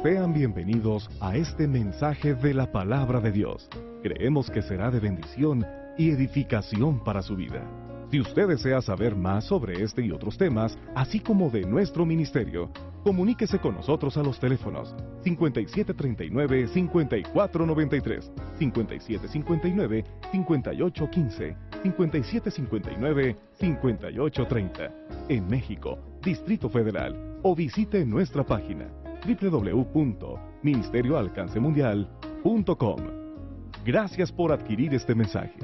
Sean bienvenidos a este mensaje de la Palabra de Dios. Creemos que será de bendición y edificación para su vida. Si usted desea saber más sobre este y otros temas, así como de nuestro ministerio, comuníquese con nosotros a los teléfonos 5739-5493, 5759-5815, 5759-5830, en México, Distrito Federal, o visite nuestra página www.ministerioalcancemundial.com. Gracias por adquirir este mensaje.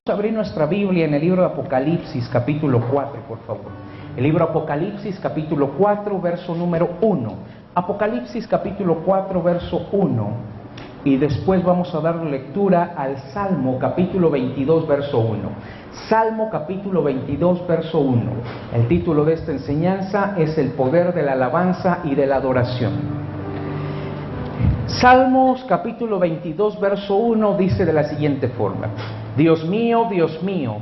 Abrir nuestra Biblia en el libro de Apocalipsis, capítulo 4, por favor. El libro de Apocalipsis, capítulo 4, verso número 1. Apocalipsis, capítulo 4, verso 1. Y después vamos a dar lectura al Salmo, capítulo 22, verso 1. Salmo, capítulo 22, verso 1. El título de esta enseñanza es El poder de la alabanza y de la adoración. Salmos capítulo 22, verso 1 dice de la siguiente forma: Dios mío,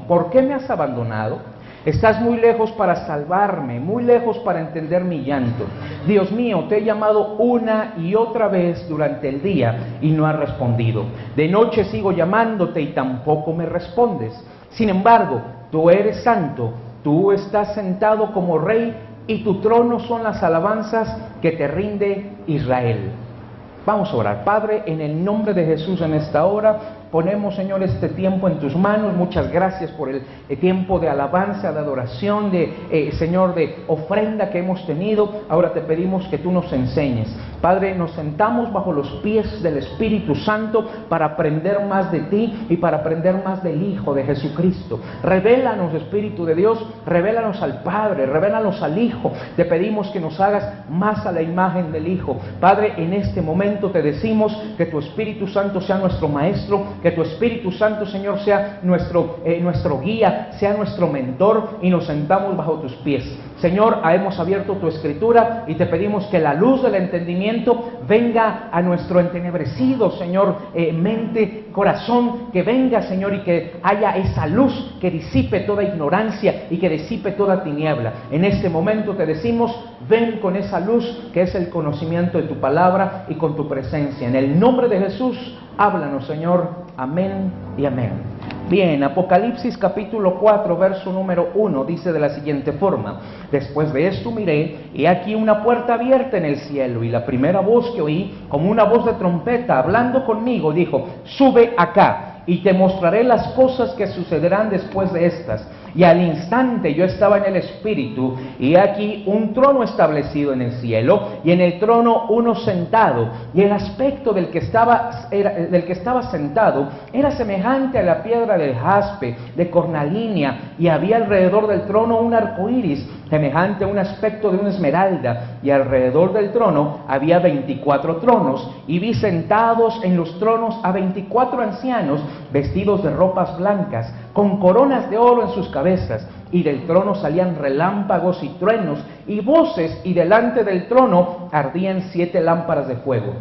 ¿por qué me has abandonado? Estás muy lejos para salvarme, muy lejos para entender mi llanto. Dios mío, te he llamado una y otra vez durante el día y no has respondido. De noche sigo llamándote y tampoco me respondes. Sin embargo, tú eres santo, tú estás sentado como rey y tu trono son las alabanzas que te rinde Israel. Vamos a orar. Padre, en el nombre de Jesús en esta hora, ponemos, Señor, este tiempo en tus manos. Muchas gracias por el tiempo de alabanza, de adoración, Señor, de ofrenda que hemos tenido. Ahora te pedimos que tú nos enseñes. Padre, nos sentamos bajo los pies del Espíritu Santo para aprender más de ti y para aprender más del Hijo de Jesucristo. Revélanos, Espíritu de Dios, revélanos al Padre, revélanos al Hijo. Te pedimos que nos hagas más a la imagen del Hijo. Padre, en este momento te decimos que tu Espíritu Santo sea nuestro Maestro, que tu Espíritu Santo, Señor, sea nuestro guía, sea nuestro mentor, y nos sentamos bajo tus pies. Señor, hemos abierto tu Escritura y te pedimos que la luz del entendimiento venga a nuestro entenebrecido, Señor, mente, corazón, que venga, Señor, y que haya esa luz que disipe toda ignorancia y que disipe toda tiniebla. En este momento te decimos, ven con esa luz que es el conocimiento de tu palabra y con tu presencia. En el nombre de Jesús, háblanos, Señor. Amén y amén. Bien, Apocalipsis capítulo 4, verso número 1, dice de la siguiente forma: Después de esto miré, y aquí una puerta abierta en el cielo, y la primera voz que oí, como una voz de trompeta, hablando conmigo, dijo: Sube acá, y te mostraré las cosas que sucederán después de estas. Y al instante yo estaba en el Espíritu, y aquí un trono establecido en el cielo, y en el trono uno sentado, y el aspecto del que estaba sentado era semejante a la piedra del jaspe, de cornalínea, y había alrededor del trono un arco iris, semejante a un aspecto de una esmeralda, y alrededor del trono había 24 tronos, y vi sentados en los tronos a 24 ancianos, vestidos de ropas blancas, con coronas de oro en sus cabezas, y del trono salían relámpagos y truenos y voces, y delante del trono ardían 7 lámparas de fuego,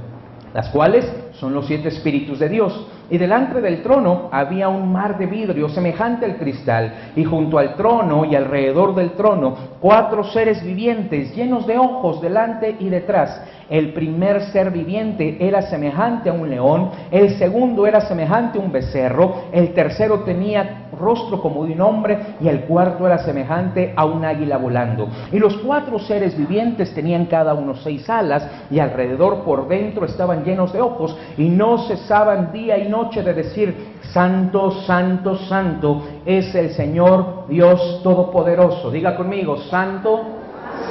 las cuales son los 7 espíritus de Dios. Y delante del trono había un mar de vidrio semejante al cristal, y junto al trono y alrededor del trono 4 seres vivientes llenos de ojos delante y detrás. El primer ser viviente era semejante a un león, el segundo era semejante a un becerro, el tercero tenía rostro como de un hombre, y el cuarto era semejante a un águila volando. Y los 4 seres vivientes tenían cada uno 6 alas, y alrededor por dentro estaban llenos de ojos, y no cesaban día y noche de decir: Santo, Santo, Santo es el Señor Dios Todopoderoso. Diga conmigo: Santo,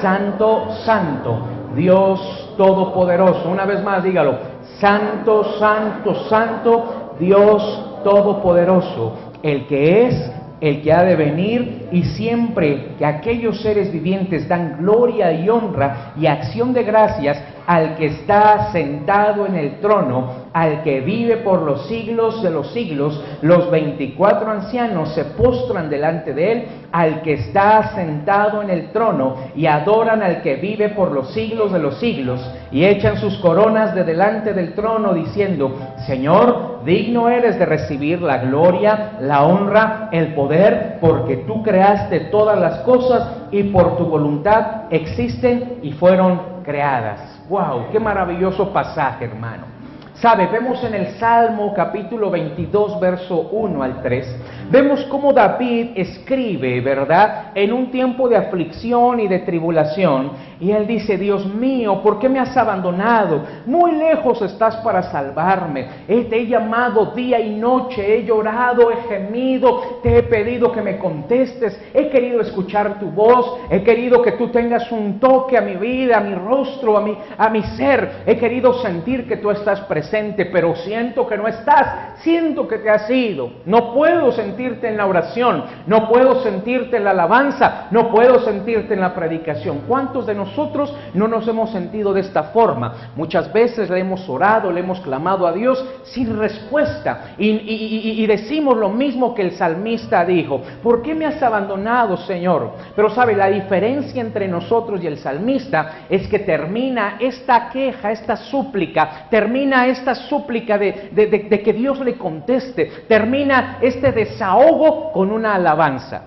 Santo, Santo, Dios Todopoderoso. Una vez más, dígalo: Santo, Santo, Santo, Dios Todopoderoso, el que es, el que ha de venir. Y siempre que aquellos seres vivientes dan gloria y honra y acción de gracias al que está sentado en el trono, al que vive por los siglos de los siglos. Los 24 ancianos se postran delante de él, al que está sentado en el trono, y adoran al que vive por los siglos de los siglos, y echan sus coronas de delante del trono, diciendo: Señor, digno eres de recibir la gloria, la honra, el poder, porque tú creaste todas las cosas, y por tu voluntad existen y fueron creadas. ¡Wow! ¡Qué maravilloso pasaje, hermano! ¿Sabe? Vemos en el Salmo capítulo 22, verso 1 al 3, vemos cómo David escribe, ¿verdad?, en un tiempo de aflicción y de tribulación, y él dice: Dios mío, ¿por qué me has abandonado? Muy lejos estás para salvarme. Te he llamado día y noche, he llorado, he gemido, te he pedido que me contestes, he querido escuchar tu voz, he querido que tú tengas un toque a mi vida, a mi rostro, a mi ser, he querido sentir que tú estás presente, pero siento que no estás, siento que te has ido. No puedo sentirte en la oración, no puedo sentirte en la alabanza, no puedo sentirte en la predicación. ¿Cuántos de nosotros no nos hemos sentido de esta forma? Muchas veces le hemos orado, le hemos clamado a Dios sin respuesta, y decimos lo mismo que el salmista dijo: ¿por qué me has abandonado, Señor? Pero sabe, la diferencia entre nosotros y el salmista es que termina esta queja, esta súplica, termina esta súplica de que Dios le conteste, termina este desahogo con una alabanza.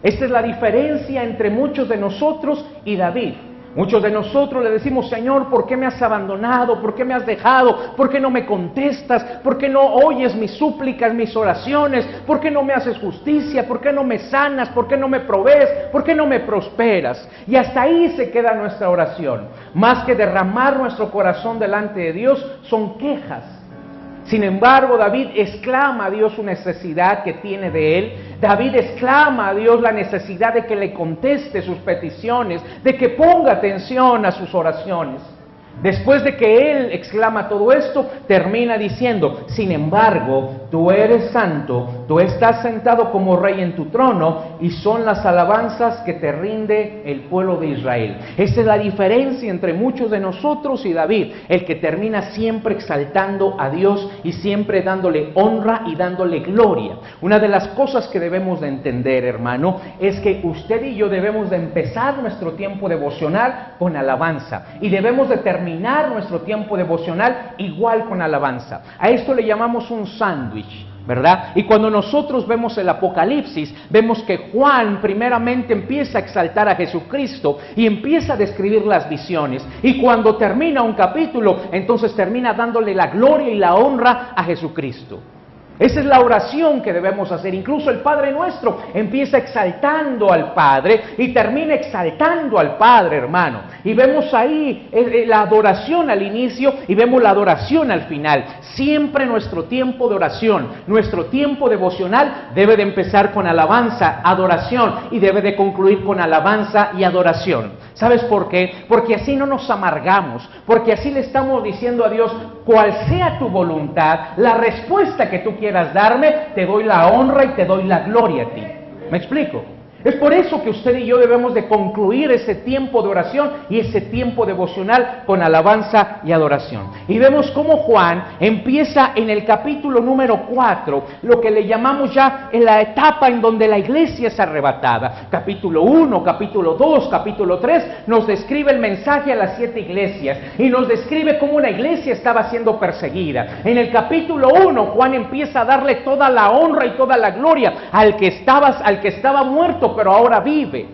Esta es la diferencia entre muchos de nosotros y David. Muchos de nosotros le decimos: Señor, ¿por qué me has abandonado? ¿Por qué me has dejado? ¿Por qué no me contestas? ¿Por qué no oyes mis súplicas, mis oraciones? ¿Por qué no me haces justicia? ¿Por qué no me sanas? ¿Por qué no me provees? ¿Por qué no me prosperas? Y hasta ahí se queda nuestra oración. Más que derramar nuestro corazón delante de Dios, son quejas. Sin embargo, David exclama a Dios su necesidad que tiene de él. David exclama a Dios la necesidad de que le conteste sus peticiones, de que ponga atención a sus oraciones. Después de que él exclama todo esto, termina diciendo: sin embargo, tú eres santo, tú estás sentado como rey en tu trono, y son las alabanzas que te rinde el pueblo de Israel. Esa es la diferencia entre muchos de nosotros y David, el que termina siempre exaltando a Dios y siempre dándole honra y dándole gloria. Una de las cosas que debemos de entender, hermano, es que usted y yo debemos de empezar nuestro tiempo devocional con alabanza, y debemos de terminar nuestro tiempo devocional igual con alabanza. A esto le llamamos un sándwich, ¿verdad? Y cuando nosotros vemos el Apocalipsis, vemos que Juan primeramente empieza a exaltar a Jesucristo y empieza a describir las visiones, y cuando termina un capítulo, entonces termina dándole la gloria y la honra a Jesucristo. Esa es la oración que debemos hacer. Incluso el Padre Nuestro empieza exaltando al Padre y termina exaltando al Padre, hermano. Y vemos ahí la adoración al inicio y vemos la adoración al final. Siempre nuestro tiempo de oración, nuestro tiempo devocional debe de empezar con alabanza, adoración, y debe de concluir con alabanza y adoración. ¿Sabes por qué? Porque así no nos amargamos, porque así le estamos diciendo a Dios: cual sea tu voluntad, la respuesta que tú quieras darme, te doy la honra y te doy la gloria a ti. ¿Me explico? Es por eso que usted y yo debemos de concluir ese tiempo de oración y ese tiempo devocional con alabanza y adoración. Y vemos cómo Juan empieza en el capítulo número 4, lo que le llamamos ya en la etapa en donde la iglesia es arrebatada. Capítulo 1, capítulo 2, capítulo 3, nos describe el mensaje a las 7 iglesias y nos describe cómo una iglesia estaba siendo perseguida. En el capítulo 1, Juan empieza a darle toda la honra y toda la gloria al que estaba muerto, pero ahora vive.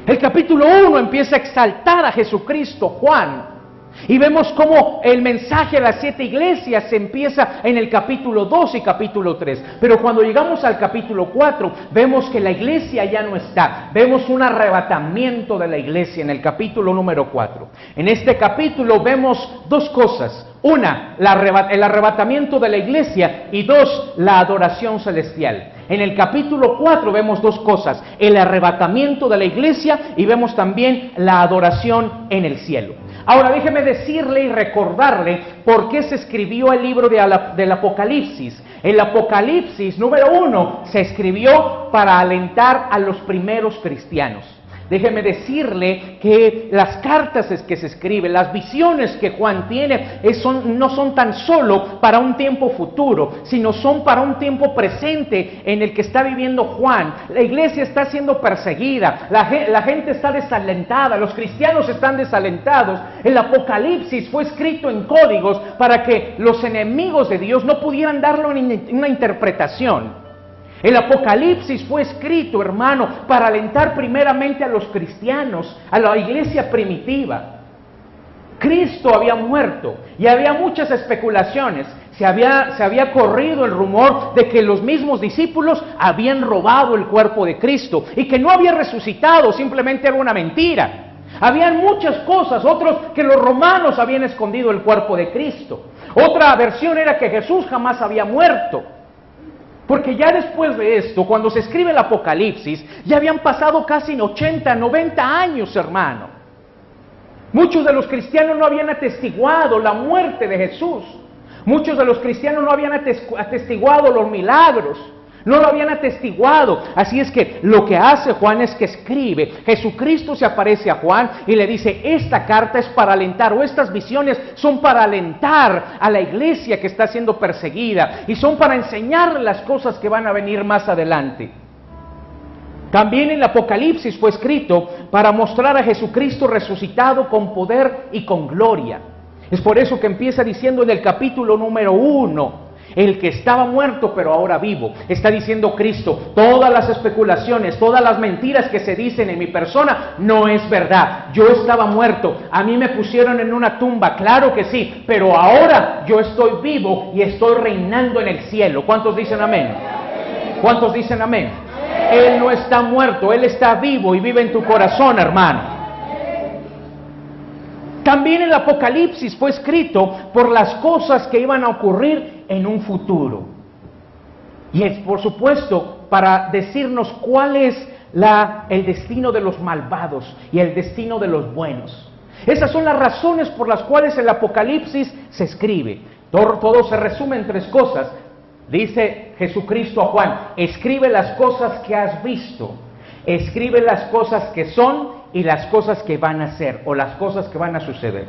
El capítulo 1 empieza a exaltar a Jesucristo, Juan, y vemos cómo el mensaje a las 7 iglesias se empieza en el capítulo 2 y capítulo 3, pero cuando llegamos al capítulo 4 vemos que la iglesia ya no está, vemos un arrebatamiento de la iglesia en el capítulo número 4. En este capítulo vemos dos cosas: una, el arrebatamiento de la iglesia, y dos, la adoración celestial. En el capítulo 4 vemos dos cosas: el arrebatamiento de la iglesia, y vemos también la adoración en el cielo. Ahora déjeme decirle y recordarle por qué se escribió el libro del Apocalipsis. El Apocalipsis número 1 se escribió para alentar a los primeros cristianos. Déjeme decirle que las cartas que se escriben, las visiones que Juan tiene, no son tan solo para un tiempo futuro, sino son para un tiempo presente en el que está viviendo Juan. La iglesia está siendo perseguida, la gente está desalentada, los cristianos están desalentados. El Apocalipsis fue escrito en códigos para que los enemigos de Dios no pudieran darle una interpretación. El Apocalipsis fue escrito, hermano, para alentar primeramente a los cristianos, a la iglesia primitiva. Cristo había muerto y había muchas especulaciones. Se había corrido el rumor de que los mismos discípulos habían robado el cuerpo de Cristo y que no había resucitado, simplemente era una mentira. Habían muchas cosas, otros que los romanos habían escondido el cuerpo de Cristo. Otra versión era que Jesús jamás había muerto. Porque ya después de esto, cuando se escribe el Apocalipsis, ya habían pasado casi 80, 90 años, hermano. Muchos de los cristianos no habían atestiguado la muerte de Jesús. Muchos de los cristianos no habían atestiguado los milagros. No lo habían atestiguado. Así es que lo que hace Juan es que escribe. Jesucristo se aparece a Juan y le dice, esta carta es para alentar, o estas visiones son para alentar a la iglesia que está siendo perseguida, y son para enseñarle las cosas que van a venir más adelante. También el Apocalipsis fue escrito para mostrar a Jesucristo resucitado con poder y con gloria. Es por eso que empieza diciendo en el capítulo número 1, el que estaba muerto pero ahora vivo. Está diciendo Cristo, todas las especulaciones, todas las mentiras que se dicen en mi persona, no es verdad. Yo estaba muerto, a mí me pusieron en una tumba, claro que sí, pero ahora yo estoy vivo y estoy reinando en el cielo. ¿Cuántos dicen amén? ¿Cuántos dicen amén? Él no está muerto, Él está vivo y vive en tu corazón, hermano. También el Apocalipsis fue escrito por las cosas que iban a ocurrir en un futuro. Y es, por supuesto, para decirnos cuál es el destino de los malvados y el destino de los buenos. Esas son las razones por las cuales el Apocalipsis se escribe. Todo se resume en 3 cosas. Dice Jesucristo a Juan, escribe las cosas que has visto, escribe las cosas que son y las cosas que van a ser, o las cosas que van a suceder.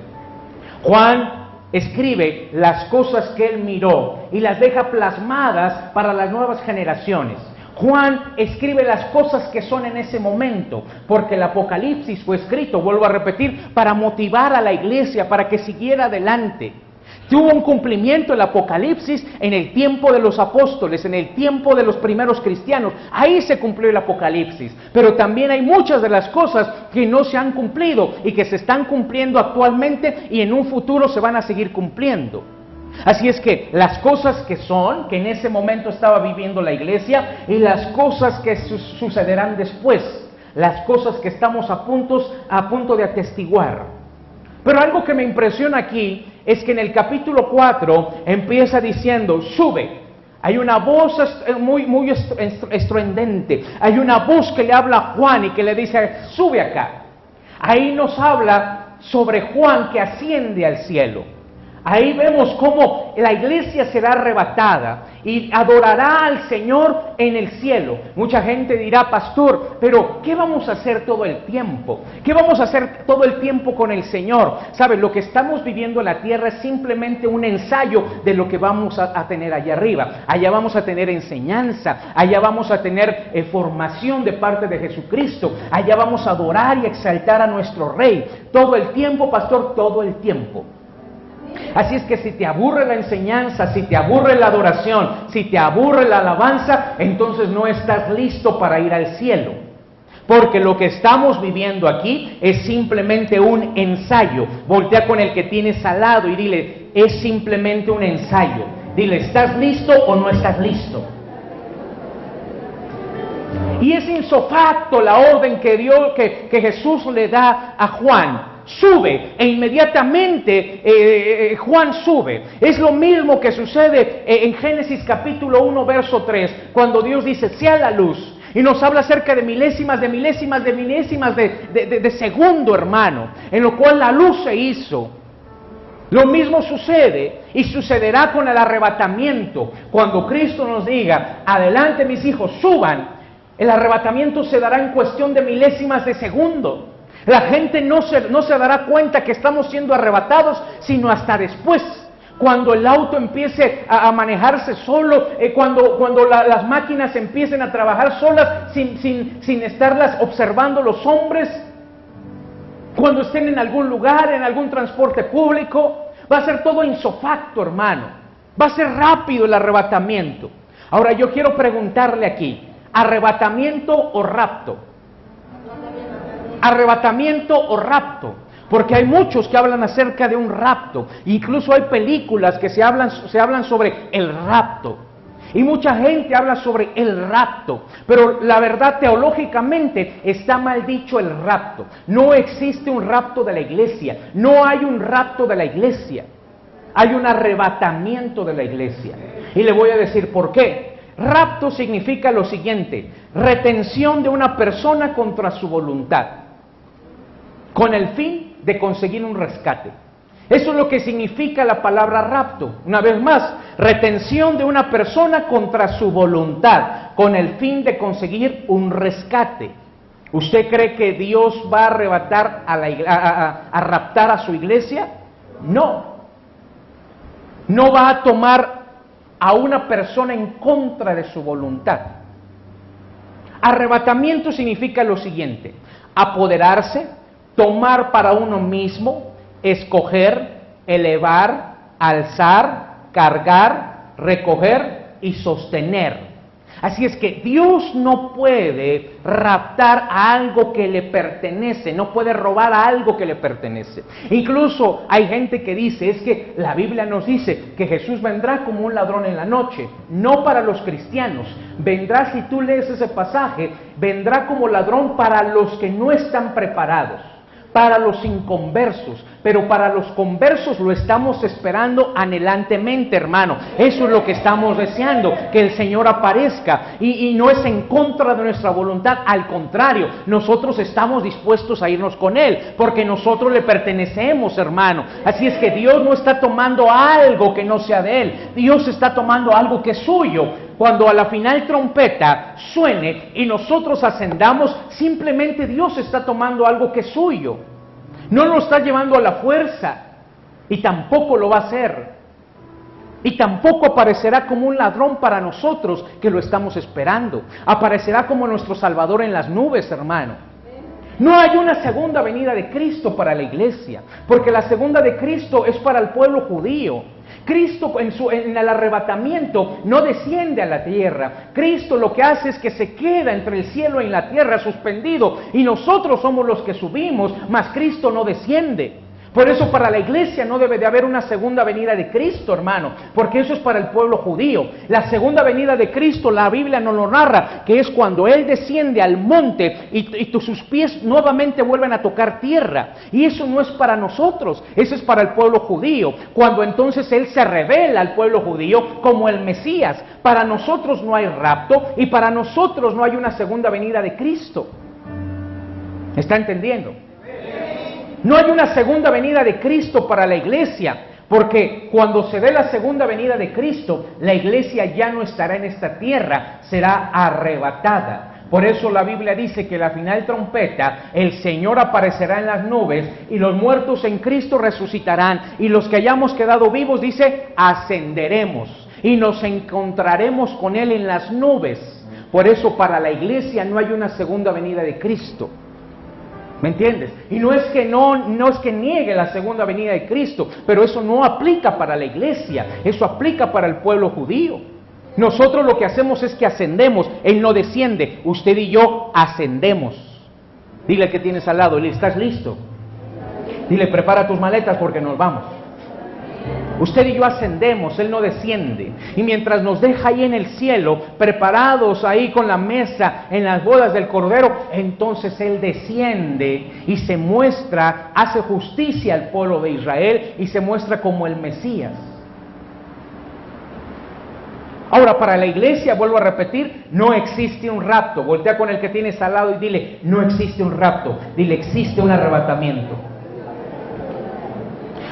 Juan escribe las cosas que él miró y las deja plasmadas para las nuevas generaciones. Juan escribe las cosas que son en ese momento, porque el Apocalipsis fue escrito, vuelvo a repetir, para motivar a la iglesia, para que siguiera adelante. Tuvo un cumplimiento el Apocalipsis en el tiempo de los apóstoles, en el tiempo de los primeros cristianos. Ahí se cumplió el Apocalipsis. Pero también hay muchas de las cosas que no se han cumplido y que se están cumpliendo actualmente y en un futuro se van a seguir cumpliendo. Así es que las cosas que son, que en ese momento estaba viviendo la iglesia, y las cosas que sucederán después, las cosas que estamos a punto de atestiguar. Pero algo que me impresiona aquí es que en el capítulo 4 empieza diciendo, sube. Hay una voz muy estruendente. Hay una voz que le habla a Juan y que le dice, sube acá. Ahí nos habla sobre Juan que asciende al cielo. Ahí vemos cómo la iglesia será arrebatada y adorará al Señor en el cielo. Mucha gente dirá, pastor, pero ¿qué vamos a hacer todo el tiempo? ¿Qué vamos a hacer todo el tiempo con el Señor? ¿Saben? Lo que estamos viviendo en la tierra es simplemente un ensayo de lo que vamos a tener allá arriba. Allá vamos a tener enseñanza, allá vamos a tener formación de parte de Jesucristo, allá vamos a adorar y exaltar a nuestro Rey. Todo el tiempo, pastor, todo el tiempo. Así es que si te aburre la enseñanza, si te aburre la adoración, si te aburre la alabanza, entonces no estás listo para ir al cielo. Porque lo que estamos viviendo aquí es simplemente un ensayo. Voltea con el que tienes al lado y dile, es simplemente un ensayo. Dile, ¿estás listo o no estás listo? Y es insofacto la orden que Jesús le da a Juan. Sube, e inmediatamente Juan sube. Es lo mismo que sucede en Génesis capítulo 1 verso 3, cuando Dios dice, sea la luz, y nos habla acerca de milésimas de segundo, hermano, en lo cual la luz se hizo. Lo mismo sucede y sucederá con el arrebatamiento, cuando Cristo nos diga, adelante mis hijos, suban. El arrebatamiento se dará en cuestión de milésimas de segundo. La gente no se dará cuenta que estamos siendo arrebatados, sino hasta después. Cuando el auto empiece a manejarse solo, cuando las máquinas empiecen a trabajar solas sin estarlas observando los hombres, cuando estén en algún lugar, en algún transporte público, va a ser todo insofacto, hermano. Va a ser rápido el arrebatamiento. Ahora yo quiero preguntarle aquí, ¿arrebatamiento o rapto? ¿Arrebatamiento o rapto? Porque hay muchos que hablan acerca de un rapto. Incluso hay películas que se hablan sobre el rapto. Y mucha gente habla sobre el rapto. Pero la verdad, teológicamente, está mal dicho el rapto. No existe un rapto de la iglesia. No hay un rapto de la iglesia. Hay un arrebatamiento de la iglesia. Y le voy a decir por qué. Rapto significa lo siguiente: retención de una persona contra su voluntad, con el fin de conseguir un rescate. Eso es lo que significa la palabra rapto. Una vez más, retención de una persona contra su voluntad, con el fin de conseguir un rescate. ¿Usted cree que Dios va a arrebatar a raptar a su iglesia? No. No va a tomar a una persona en contra de su voluntad. Arrebatamiento significa lo siguiente: apoderarse, tomar para uno mismo, escoger, elevar, alzar, cargar, recoger y sostener. Así es que Dios no puede raptar a algo que le pertenece, no puede robar a algo que le pertenece. Incluso hay gente que dice, es que la Biblia nos dice que Jesús vendrá como un ladrón en la noche. No para los cristianos, vendrá, si tú lees ese pasaje, vendrá como ladrón para los que no están preparados, para los inconversos, pero para los conversos lo estamos esperando anhelantemente, hermano. Eso es lo que estamos deseando, que el Señor aparezca, y no es en contra de nuestra voluntad, al contrario, nosotros estamos dispuestos a irnos con Él, porque nosotros le pertenecemos, hermano. Así es que Dios no está tomando algo que no sea de Él, Dios está tomando algo que es suyo. Cuando a la final trompeta suene y nosotros ascendamos, simplemente Dios está tomando algo que es suyo. No lo está llevando a la fuerza, y tampoco lo va a hacer. Y tampoco aparecerá como un ladrón para nosotros que lo estamos esperando. Aparecerá como nuestro Salvador en las nubes, hermano. No hay una segunda venida de Cristo para la iglesia, porque la segunda de Cristo es para el pueblo judío. Cristo en el arrebatamiento no desciende a la tierra. Cristo lo que hace es que se queda entre el cielo y la tierra suspendido, y nosotros somos los que subimos, mas Cristo no desciende. Por eso para la iglesia no debe de haber una segunda venida de Cristo, hermano, porque eso es para el pueblo judío. La segunda venida de Cristo, la Biblia nos lo narra, que es cuando Él desciende al monte y sus pies nuevamente vuelven a tocar tierra. Y eso no es para nosotros, eso es para el pueblo judío, cuando entonces Él se revela al pueblo judío como el Mesías. Para nosotros no hay rapto, y para nosotros no hay una segunda venida de Cristo. ¿Me está entendiendo? No hay una segunda venida de Cristo para la iglesia, porque cuando se dé la segunda venida de Cristo, la iglesia ya no estará en esta tierra, será arrebatada. Por eso la Biblia dice que a la final trompeta, el Señor aparecerá en las nubes, y los muertos en Cristo resucitarán, y los que hayamos quedado vivos, dice, ascenderemos, y nos encontraremos con Él en las nubes. Por eso para la iglesia no hay una segunda venida de Cristo. ¿Me entiendes? Y no es que niegue la segunda venida de Cristo, pero eso no aplica para la iglesia, eso aplica para el pueblo judío. Nosotros lo que hacemos es que ascendemos, Él no desciende, usted y yo ascendemos. Dile al que tienes al lado, ¿estás listo? Dile, prepara tus maletas porque nos vamos. Usted y yo ascendemos, Él no desciende. Y mientras nos deja ahí en el cielo, preparados ahí con la mesa en las bodas del Cordero, entonces Él desciende y se muestra, hace justicia al pueblo de Israel y se muestra como el Mesías. Ahora, para la iglesia, vuelvo a repetir, no existe un rapto. Voltea con el que tienes al lado y dile, no existe un rapto. Dile, existe un arrebatamiento.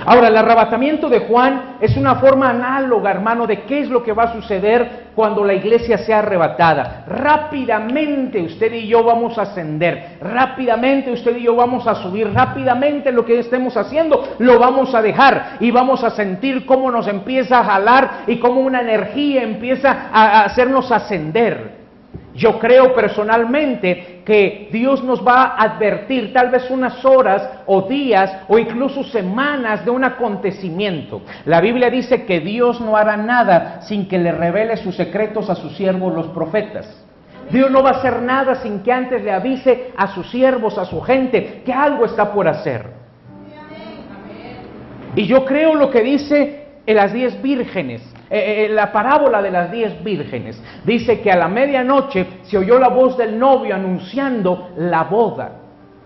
Ahora, el arrebatamiento de Juan es una forma análoga, hermano, de qué es lo que va a suceder cuando la iglesia sea arrebatada. Rápidamente usted y yo vamos a ascender, rápidamente usted y yo vamos a subir, rápidamente lo que estemos haciendo lo vamos a dejar y vamos a sentir cómo nos empieza a jalar y cómo una energía empieza a hacernos ascender. Yo creo personalmente que Dios nos va a advertir tal vez unas horas o días o incluso semanas de un acontecimiento. La Biblia dice que Dios no hará nada sin que le revele sus secretos a sus siervos los profetas. Dios no va a hacer nada sin que antes le avise a sus siervos, a su gente, que algo está por hacer. Y yo creo lo que dice en las 10 vírgenes. La parábola de las 10 vírgenes dice que a la medianoche se oyó la voz del novio anunciando la boda,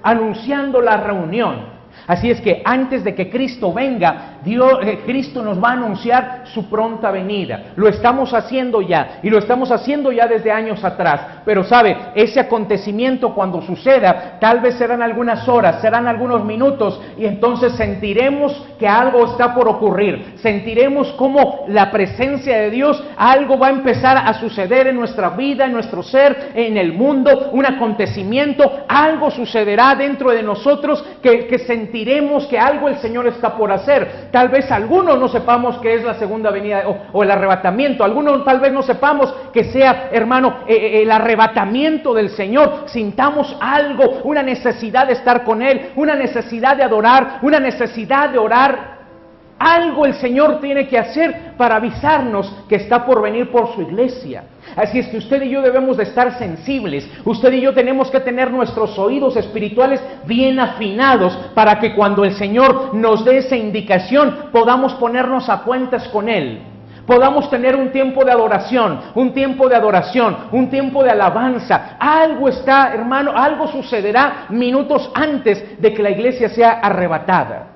anunciando la reunión. Así es que antes de que Cristo venga, Cristo nos va a anunciar su pronta venida. Lo estamos haciendo ya, y lo estamos haciendo ya desde años atrás. Pero sabe, ese acontecimiento cuando suceda, tal vez serán algunas horas, serán algunos minutos, y entonces sentiremos que algo está por ocurrir. Sentiremos como la presencia de Dios, algo va a empezar a suceder en nuestra vida, en nuestro ser, en el mundo, un acontecimiento, algo sucederá dentro de nosotros que sentiremos que algo el Señor está por hacer. Tal vez algunos no sepamos que es la segunda venida o el arrebatamiento. Algunos tal vez no sepamos que sea, hermano, el arrebatamiento del Señor. Sintamos algo, una necesidad de estar con Él, una necesidad de adorar, una necesidad de orar. Algo el Señor tiene que hacer para avisarnos que está por venir por su iglesia. Así es que usted y yo debemos de estar sensibles. Usted y yo tenemos que tener nuestros oídos espirituales bien afinados para que cuando el Señor nos dé esa indicación podamos ponernos a cuentas con Él. Podamos tener un tiempo de adoración, un tiempo de alabanza. Algo está, hermano, algo sucederá minutos antes de que la iglesia sea arrebatada.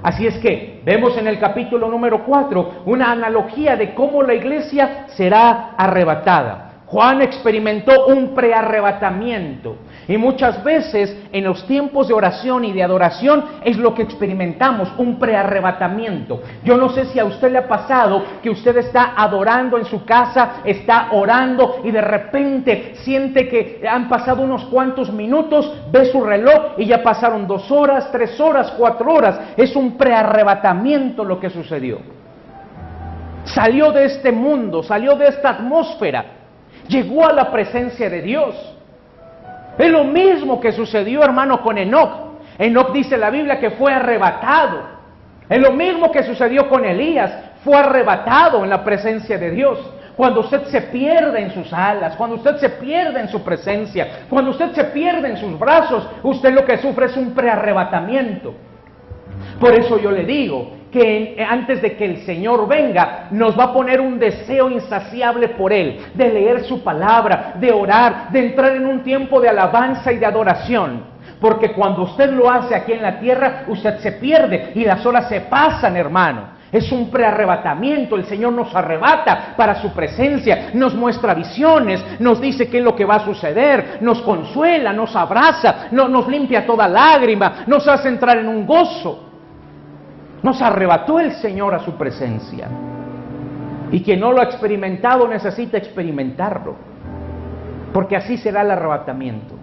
Así es que vemos en el capítulo número 4 una analogía de cómo la iglesia será arrebatada. Juan experimentó un prearrebatamiento y muchas veces en los tiempos de oración y de adoración es lo que experimentamos, un prearrebatamiento. Yo no sé si a usted le ha pasado que usted está adorando en su casa, está orando y de repente siente que han pasado unos cuantos minutos, ve su reloj y ya pasaron 2 horas, 3 horas, 4 horas. Es un prearrebatamiento lo que sucedió. Salió de este mundo, salió de esta atmósfera. Llegó a la presencia de Dios. Es lo mismo que sucedió, hermano, con Enoc. Enoc dice la Biblia que fue arrebatado. Es lo mismo que sucedió con Elías. Fue arrebatado en la presencia de Dios. Cuando usted se pierde en sus alas, cuando usted se pierde en su presencia, cuando usted se pierde en sus brazos, usted lo que sufre es un prearrebatamiento. Por eso yo le digo que antes de que el Señor venga, nos va a poner un deseo insaciable por Él, de leer su palabra, de orar, de entrar en un tiempo de alabanza y de adoración. Porque cuando usted lo hace aquí en la tierra, usted se pierde y las horas se pasan, hermano. Es un prearrebatamiento, el Señor nos arrebata para su presencia, nos muestra visiones, nos dice qué es lo que va a suceder, nos consuela, nos abraza, nos limpia toda lágrima, nos hace entrar en un gozo. Nos arrebató el Señor a su presencia. Y quien no lo ha experimentado necesita experimentarlo. Porque así será el arrebatamiento.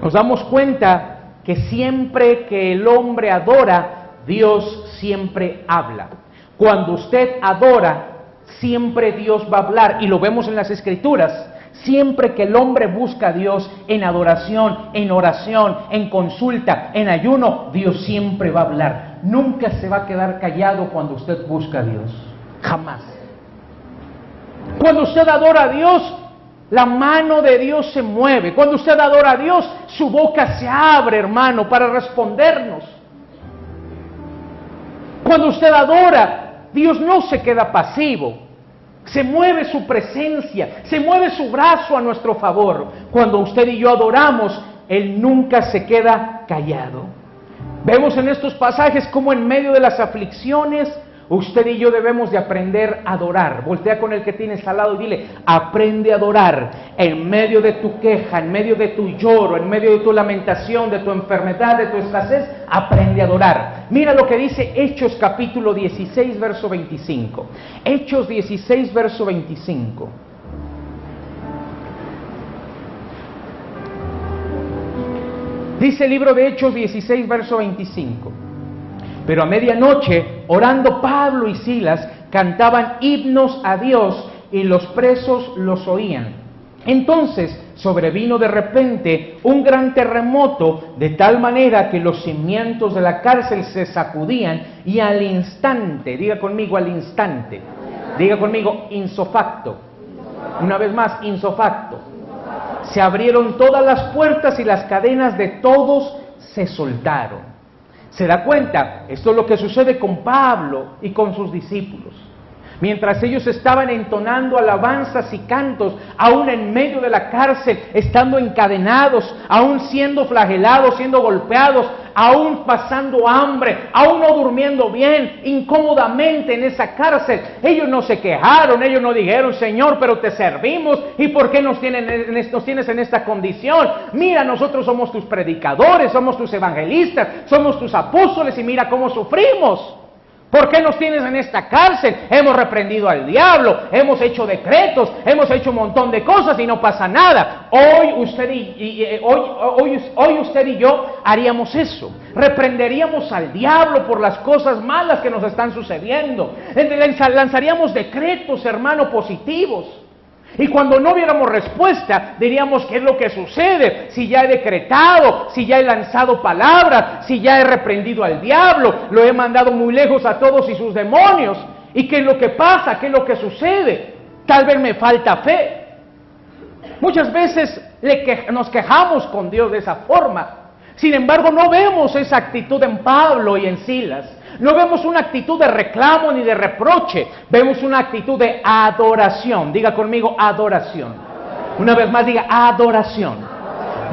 Nos damos cuenta que siempre que el hombre adora, Dios siempre habla. Cuando usted adora, siempre Dios va a hablar. Y lo vemos en las Escrituras. Siempre que el hombre busca a Dios en adoración, en oración, en consulta, en ayuno, Dios siempre va a hablar. Nunca se va a quedar callado cuando usted busca a Dios. Jamás. Cuando usted adora a Dios, la mano de Dios se mueve. Cuando usted adora a Dios, su boca se abre, hermano, para respondernos. Cuando usted adora, Dios no se queda pasivo. Se mueve su presencia, se mueve su brazo a nuestro favor. Cuando usted y yo adoramos, Él nunca se queda callado. Vemos en estos pasajes cómo en medio de las aflicciones, Usted y yo debemos de aprender a adorar. Voltea con el que tienes al lado y dile, aprende a adorar en medio de tu queja, en medio de tu lloro, en medio de tu lamentación, de tu enfermedad, de tu escasez, aprende a adorar. Mira lo que dice Hechos capítulo 16, verso 25. Hechos 16, verso 25. Dice el libro de Hechos 16, verso 25. Pero a medianoche, orando Pablo y Silas, cantaban himnos a Dios y los presos los oían. Entonces sobrevino de repente un gran terremoto, de tal manera que los cimientos de la cárcel se sacudían y al instante, diga conmigo al instante, diga conmigo insofacto, una vez más insofacto, se abrieron todas las puertas y las cadenas de todos se soltaron. ¿Se da cuenta? Esto es lo que sucede con Pablo y con sus discípulos. Mientras ellos estaban entonando alabanzas y cantos, aún en medio de la cárcel, estando encadenados, aún siendo flagelados, siendo golpeados, aún pasando hambre, aún no durmiendo bien, incómodamente en esa cárcel, ellos no se quejaron, ellos no dijeron, Señor, pero te servimos, ¿y por qué nos tienes en esta condición? Mira, nosotros somos tus predicadores, somos tus evangelistas, somos tus apóstoles, y mira cómo sufrimos. ¿Por qué nos tienes en esta cárcel? Hemos reprendido al diablo, hemos hecho decretos, hemos hecho un montón de cosas y no pasa nada. Hoy usted y yo haríamos eso. Reprenderíamos al diablo por las cosas malas que nos están sucediendo. Lanzaríamos decretos, hermano, positivos. Y cuando no viéramos respuesta, diríamos, ¿qué es lo que sucede? Si ya he decretado, si ya he lanzado palabras, si ya he reprendido al diablo, lo he mandado muy lejos a todos y sus demonios. ¿Y qué es lo que pasa? ¿Qué es lo que sucede? Tal vez me falta fe. Muchas veces nos quejamos con Dios de esa forma. Sin embargo, no vemos esa actitud en Pablo y en Silas. No vemos una actitud de reclamo ni de reproche. Vemos una actitud de adoración. Diga conmigo, adoración. Una vez más, diga adoración.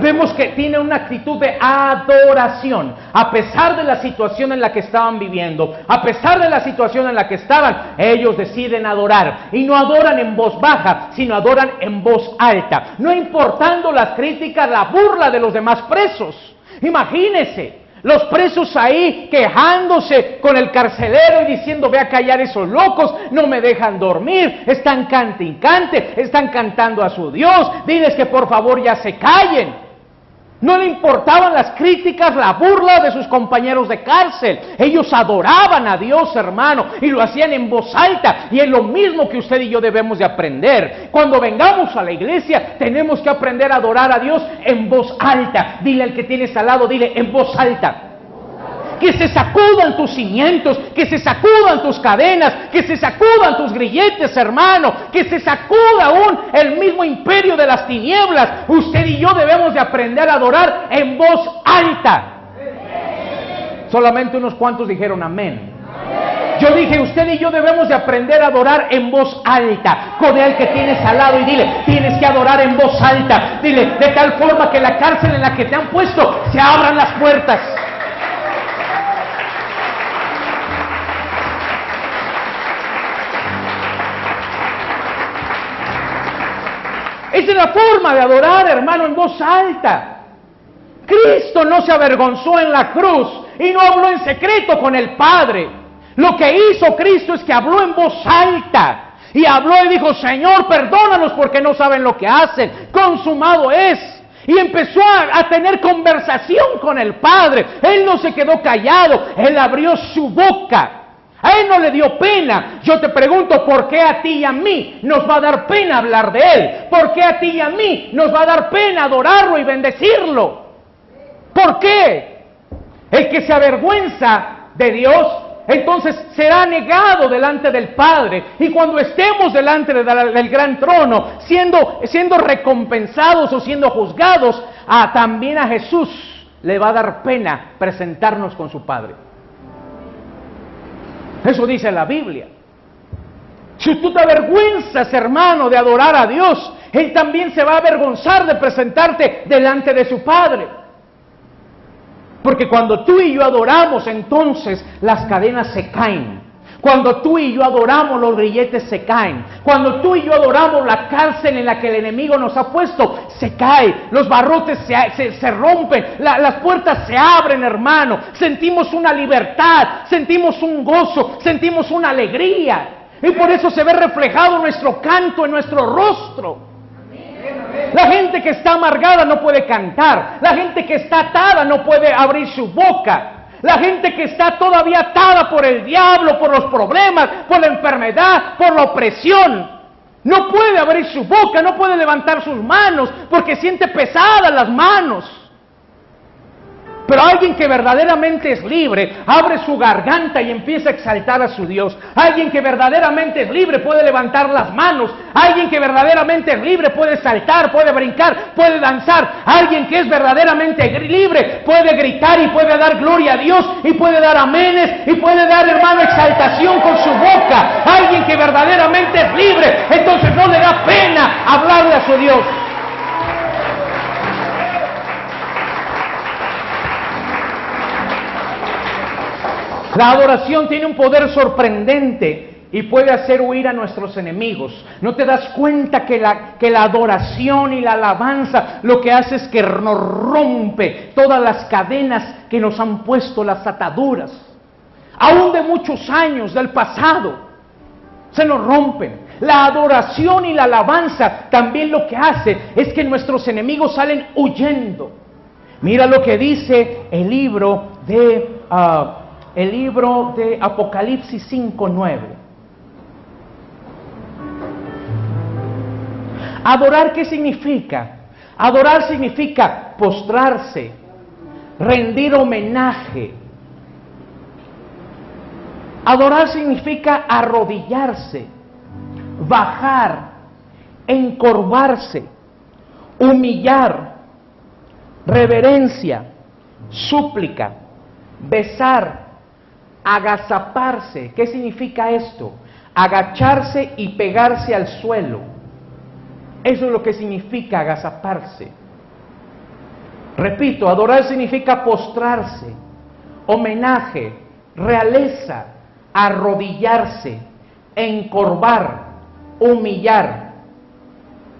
Vemos que tiene una actitud de adoración. A pesar de la situación en la que estaban viviendo, a pesar de la situación en la que estaban, ellos deciden adorar. Y no adoran en voz baja, sino adoran en voz alta. No importando las críticas, la burla de los demás presos. Imagínense. Los presos ahí quejándose con el carcelero y diciendo, ve a callar esos locos, no me dejan dormir, están cante y cante, están cantando a su Dios, diles que por favor ya se callen. No le importaban las críticas, la burla de sus compañeros de cárcel. Ellos adoraban a Dios, hermano, y lo hacían en voz alta. Y es lo mismo que usted y yo debemos de aprender. Cuando vengamos a la iglesia, tenemos que aprender a adorar a Dios en voz alta. Dile al que tienes al lado, dile en voz alta. Que se sacudan tus cimientos, que se sacudan tus cadenas, que se sacudan tus grilletes, hermano, que se sacuda aún el mismo imperio de las tinieblas. Usted y yo debemos de aprender a adorar en voz alta. Solamente unos cuantos dijeron amén. Yo dije, usted y yo debemos de aprender a adorar en voz alta. Con el que tienes al lado y dile, tienes que adorar en voz alta. Dile, de tal forma que la cárcel en la que te han puesto se abran las puertas. Esa es la forma de adorar, hermano, en voz alta. Cristo no se avergonzó en la cruz y no habló en secreto con el Padre. Lo que hizo Cristo es que habló en voz alta. Y habló y dijo, Señor, perdónanos porque no saben lo que hacen. Consumado es. Y empezó a tener conversación con el Padre. Él no se quedó callado, Él abrió su boca. A Él no le dio pena. Yo te pregunto, ¿por qué a ti y a mí nos va a dar pena hablar de Él? ¿Por qué a ti y a mí nos va a dar pena adorarlo y bendecirlo? ¿Por qué? El que se avergüenza de Dios, entonces será negado delante del Padre. Y cuando estemos delante del gran trono, siendo recompensados o siendo juzgados, también a Jesús le va a dar pena presentarnos con su Padre. Eso dice la Biblia. Si tú te avergüenzas, hermano, de adorar a Dios, Él también se va a avergonzar de presentarte delante de su Padre. Porque cuando tú y yo adoramos, entonces las cadenas se caen. Cuando tú y yo adoramos, los grilletes se caen. Cuando tú y yo adoramos, la cárcel en la que el enemigo nos ha puesto se cae. Los barrotes se rompen. Las puertas se abren, hermano. Sentimos una libertad, sentimos un gozo, sentimos una alegría. Y por eso se ve reflejado nuestro canto en nuestro rostro. La gente que está amargada no puede cantar. La gente que está atada no puede abrir su boca. La gente que está todavía atada por el diablo, por los problemas, por la enfermedad, por la opresión, no puede abrir su boca, no puede levantar sus manos, porque siente pesadas las manos. Pero alguien que verdaderamente es libre, abre su garganta y empieza a exaltar a su Dios. Alguien que verdaderamente es libre puede levantar las manos. Alguien que verdaderamente es libre puede saltar, puede brincar, puede danzar. Alguien que es verdaderamente libre puede gritar y puede dar gloria a Dios y puede dar amenes y puede dar, hermano, exaltación con su boca. Alguien que verdaderamente es libre, entonces no le da pena hablarle a su Dios. La adoración tiene un poder sorprendente y puede hacer huir a nuestros enemigos. ¿No te das cuenta que la adoración y la alabanza lo que hace es que nos rompe todas las cadenas que nos han puesto, las ataduras? Aún de muchos años del pasado, se nos rompen. La adoración y la alabanza también lo que hace es que nuestros enemigos salen huyendo. Mira lo que dice el libro de Apocalipsis 5:9. ¿Adorar qué significa? Adorar significa postrarse, rendir homenaje. Adorar significa arrodillarse, bajar, encorvarse, humillar, reverencia, súplica, besar, agazaparse. ¿Qué significa esto? Agacharse y pegarse al suelo. Eso es lo que significa agazaparse. Repito, adorar significa postrarse, homenaje, realeza, arrodillarse, encorvar, humillar,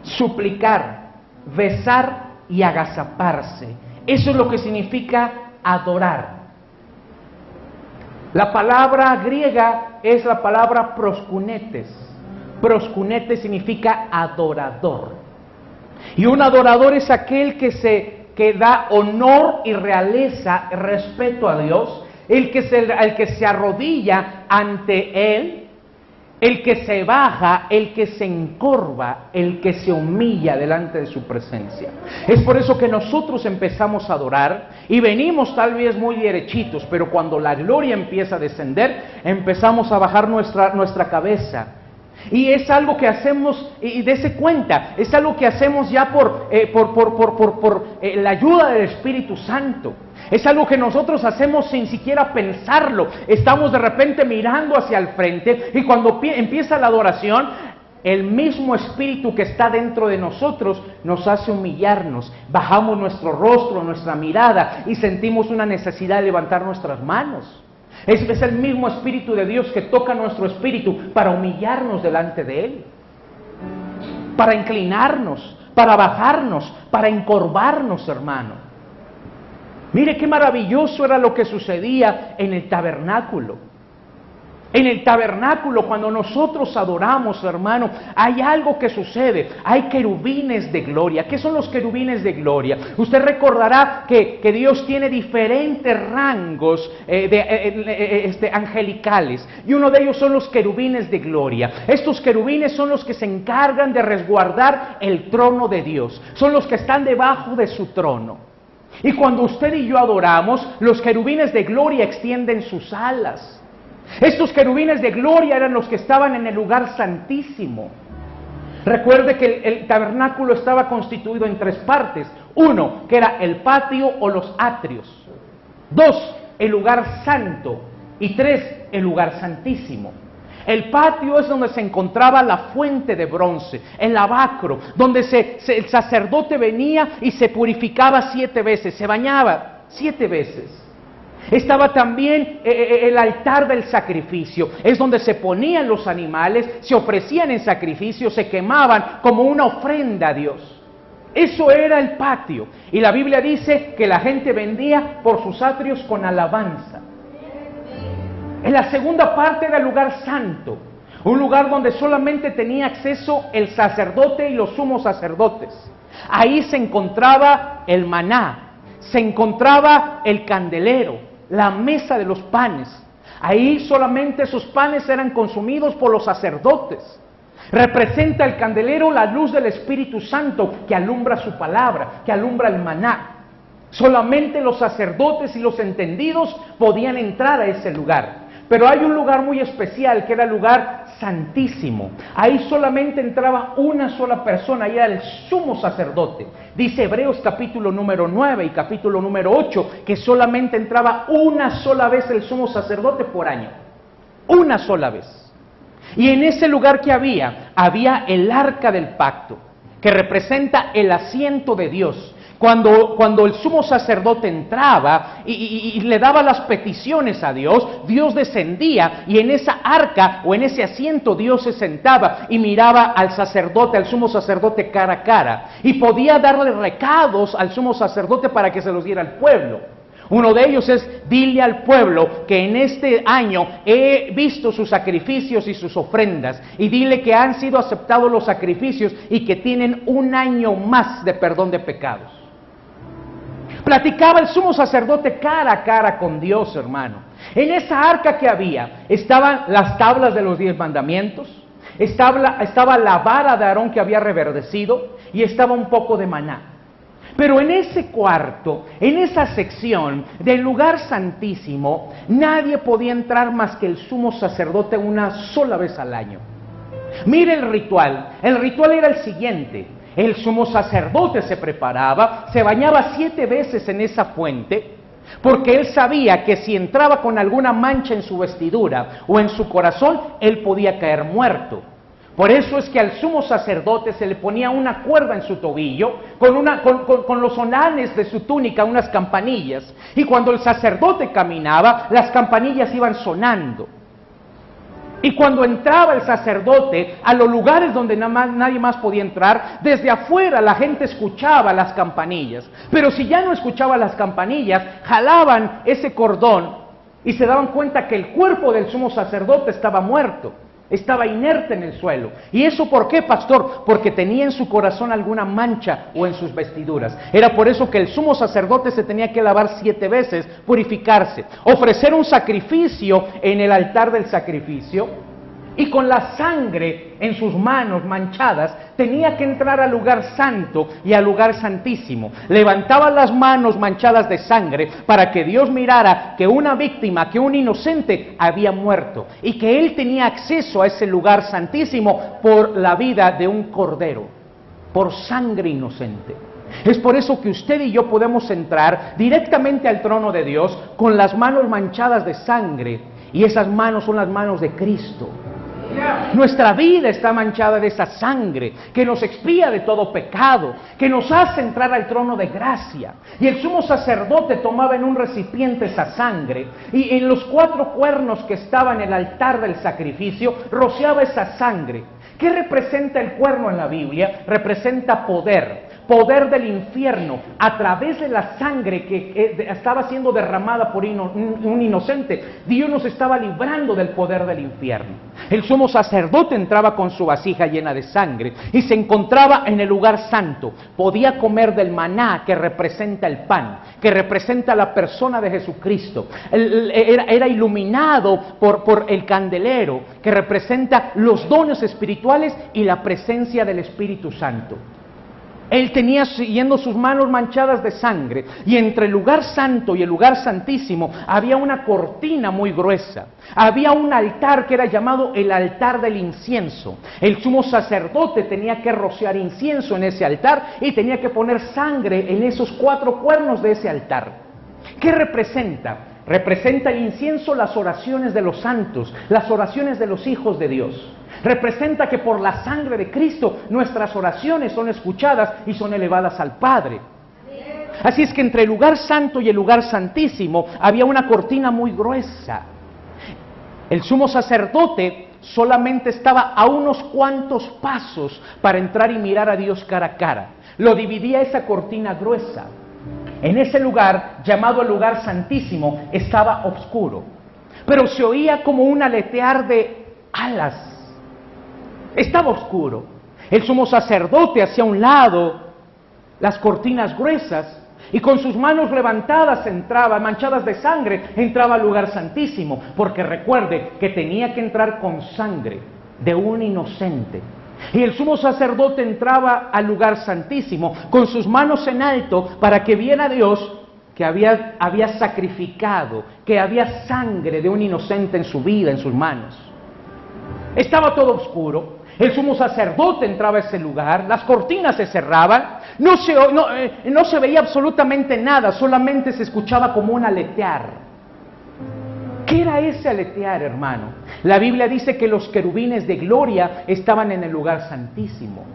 suplicar, besar y agazaparse. Eso es lo que significa adorar. La palabra griega es la palabra proskunetes. Proskunetes significa adorador. Y un adorador es aquel que da honor y realeza, respeto a Dios, el que se arrodilla ante Él, el que se baja, el que se encorva, el que se humilla delante de su presencia. Es por eso que nosotros empezamos a adorar y venimos tal vez muy derechitos, pero cuando la gloria empieza a descender, empezamos a bajar nuestra cabeza. Y es algo que hacemos, y dése cuenta, es algo que hacemos ya por la ayuda del Espíritu Santo. Es algo que nosotros hacemos sin siquiera pensarlo. Estamos de repente mirando hacia el frente y cuando empieza la adoración, el mismo Espíritu que está dentro de nosotros nos hace humillarnos. Bajamos nuestro rostro, nuestra mirada y sentimos una necesidad de levantar nuestras manos. Es el mismo Espíritu de Dios que toca nuestro espíritu para humillarnos delante de Él, para inclinarnos, para bajarnos, para encorvarnos, hermano. Mire qué maravilloso era lo que sucedía en el tabernáculo. En el tabernáculo, cuando nosotros adoramos, hermano, hay algo que sucede. Hay querubines de gloria. ¿Qué son los querubines de gloria? Usted recordará que Dios tiene diferentes rangos angelicales. Y uno de ellos son los querubines de gloria. Estos querubines son los que se encargan de resguardar el trono de Dios. Son los que están debajo de su trono. Y cuando usted y yo adoramos, los querubines de gloria extienden sus alas. Estos querubines de gloria eran los que estaban en el lugar santísimo. Recuerde que el tabernáculo estaba constituido en tres partes. Uno, que era el patio o los atrios. Dos, el lugar santo. Y tres, el lugar santísimo. El patio es donde se encontraba la fuente de bronce, el lavacro, donde el sacerdote venía y se purificaba 7 veces, se bañaba 7 veces. Estaba también el altar del sacrificio. Es donde se ponían los animales, se ofrecían en sacrificio, se quemaban como una ofrenda a Dios. Eso era el patio. Y la Biblia dice que la gente vendía por sus atrios con alabanza. En la segunda parte era el lugar santo. Un lugar donde solamente tenía acceso el sacerdote y los sumos sacerdotes. Ahí se encontraba el maná, se encontraba el candelero, la mesa de los panes. Ahí solamente esos panes eran consumidos por los sacerdotes. Representa el candelero la luz del Espíritu Santo que alumbra su palabra, que alumbra el maná. Solamente los sacerdotes y los entendidos podían entrar a ese lugar. Pero hay un lugar muy especial que era el lugar santísimo. Ahí solamente entraba una sola persona, y era el sumo sacerdote. Dice Hebreos capítulo número 9 y capítulo número 8 que solamente entraba una sola vez el sumo sacerdote por año. Una sola vez. Y en ese lugar que había el arca del pacto, que representa el asiento de Dios. Cuando el sumo sacerdote entraba y le daba las peticiones a Dios, Dios descendía y en esa arca o en ese asiento Dios se sentaba y miraba al sacerdote, al sumo sacerdote cara a cara. Y podía darle recados al sumo sacerdote para que se los diera al pueblo. Uno de ellos es: dile al pueblo que en este año he visto sus sacrificios y sus ofrendas, y dile que han sido aceptados los sacrificios y que tienen un año más de perdón de pecados. Platicaba el sumo sacerdote cara a cara con Dios, hermano. En esa arca que había estaban las tablas de los 10 mandamientos, estaba la vara de Aarón que había reverdecido y estaba un poco de maná. Pero en ese cuarto, en esa sección del lugar santísimo, nadie podía entrar más que el sumo sacerdote una sola vez al año. Mire el ritual era el siguiente: el sumo sacerdote se preparaba, se bañaba 7 veces en esa fuente, porque él sabía que si entraba con alguna mancha en su vestidura o en su corazón, él podía caer muerto. Por eso es que al sumo sacerdote se le ponía una cuerda en su tobillo, con los sonanes de su túnica, unas campanillas, y cuando el sacerdote caminaba, las campanillas iban sonando. Y cuando entraba el sacerdote a los lugares donde nadie más podía entrar, desde afuera la gente escuchaba las campanillas. Pero si ya no escuchaba las campanillas, jalaban ese cordón y se daban cuenta que el cuerpo del sumo sacerdote estaba muerto, estaba inerte en el suelo. ¿Y eso por qué, pastor? Porque tenía en su corazón alguna mancha o en sus vestiduras. Era por eso que el sumo sacerdote se tenía que lavar 7 veces, purificarse, ofrecer un sacrificio en el altar del sacrificio, y con la sangre en sus manos manchadas tenía que entrar al lugar santo y al lugar santísimo. Levantaba las manos manchadas de sangre para que Dios mirara que una víctima, que un inocente había muerto, y que él tenía acceso a ese lugar santísimo por la vida de un cordero, por sangre inocente. Es por eso que usted y yo podemos entrar directamente al trono de Dios con las manos manchadas de sangre, y esas manos son las manos de Cristo. Nuestra vida está manchada de esa sangre que nos expía de todo pecado, que nos hace entrar al trono de gracia. Y el sumo sacerdote tomaba en un recipiente esa sangre, y en los 4 cuernos que estaban en el altar del sacrificio rociaba esa sangre. ¿Qué representa el cuerno en la Biblia? Representa poder del infierno a través de la sangre que estaba siendo derramada por un inocente. Dios nos estaba librando del poder del infierno. El sumo sacerdote entraba con su vasija llena de sangre y se encontraba en el lugar santo. Podía comer del maná, que representa el pan, que representa la persona de Jesucristo. Era iluminado por el candelero, que representa los dones espirituales y la presencia del Espíritu Santo. Él tenía siguiendo sus manos manchadas de sangre, y entre el lugar santo y el lugar santísimo había una cortina muy gruesa. Había un altar que era llamado el altar del incienso. El sumo sacerdote tenía que rociar incienso en ese altar y tenía que poner sangre en esos 4 cuernos de ese altar. ¿Qué representa? Representa el incienso las oraciones de los santos, las oraciones de los hijos de Dios. Representa que por la sangre de Cristo nuestras oraciones son escuchadas y son elevadas al Padre. Así es que entre el lugar santo y el lugar santísimo había una cortina muy gruesa. El sumo sacerdote solamente estaba a unos cuantos pasos para entrar y mirar a Dios cara a cara. Lo dividía esa cortina gruesa. En ese lugar, llamado el lugar santísimo, estaba oscuro, pero se oía como un aletear de alas. Estaba oscuro. El sumo sacerdote hacía a un lado las cortinas gruesas y con sus manos levantadas entraba, manchadas de sangre, entraba al lugar santísimo, porque recuerde que tenía que entrar con sangre de un inocente. Y el sumo sacerdote entraba al lugar santísimo con sus manos en alto para que viera a Dios que había sacrificado, que había sangre de un inocente en su vida, en sus manos. Estaba todo oscuro. El sumo sacerdote entraba a ese lugar, las cortinas se cerraban, no se veía absolutamente nada, solamente se escuchaba como un aletear. ¿Qué era ese aletear, hermano? La Biblia dice que los querubines de gloria estaban en el lugar santísimo.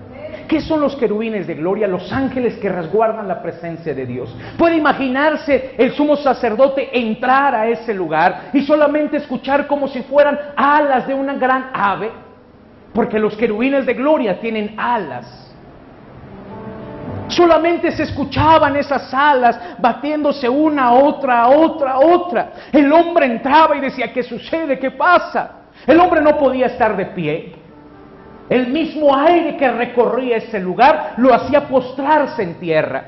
¿Qué son los querubines de gloria? Los ángeles que resguardan la presencia de Dios. ¿Puede imaginarse el sumo sacerdote entrar a ese lugar y solamente escuchar como si fueran alas de una gran ave? Porque los querubines de gloria tienen alas. Solamente se escuchaban esas alas batiéndose una a otra. El hombre entraba y decía, ¿qué sucede? ¿Qué pasa? El hombre no podía estar de pie. El mismo aire que recorría ese lugar lo hacía postrarse en tierra.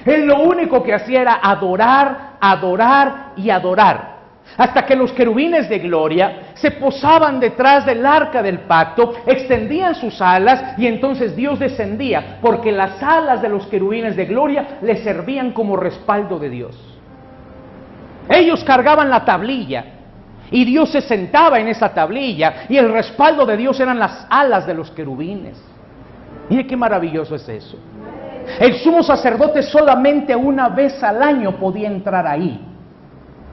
Él lo único que hacía era adorar, adorar y adorar. Hasta que los querubines de gloria se posaban detrás del arca del pacto, extendían sus alas y entonces Dios descendía, porque las alas de los querubines de gloria le servían como respaldo de Dios. Ellos cargaban la tablilla y Dios se sentaba en esa tablilla y el respaldo de Dios eran las alas de los querubines. Mire qué maravilloso es eso. El sumo sacerdote solamente una vez al año podía entrar ahí.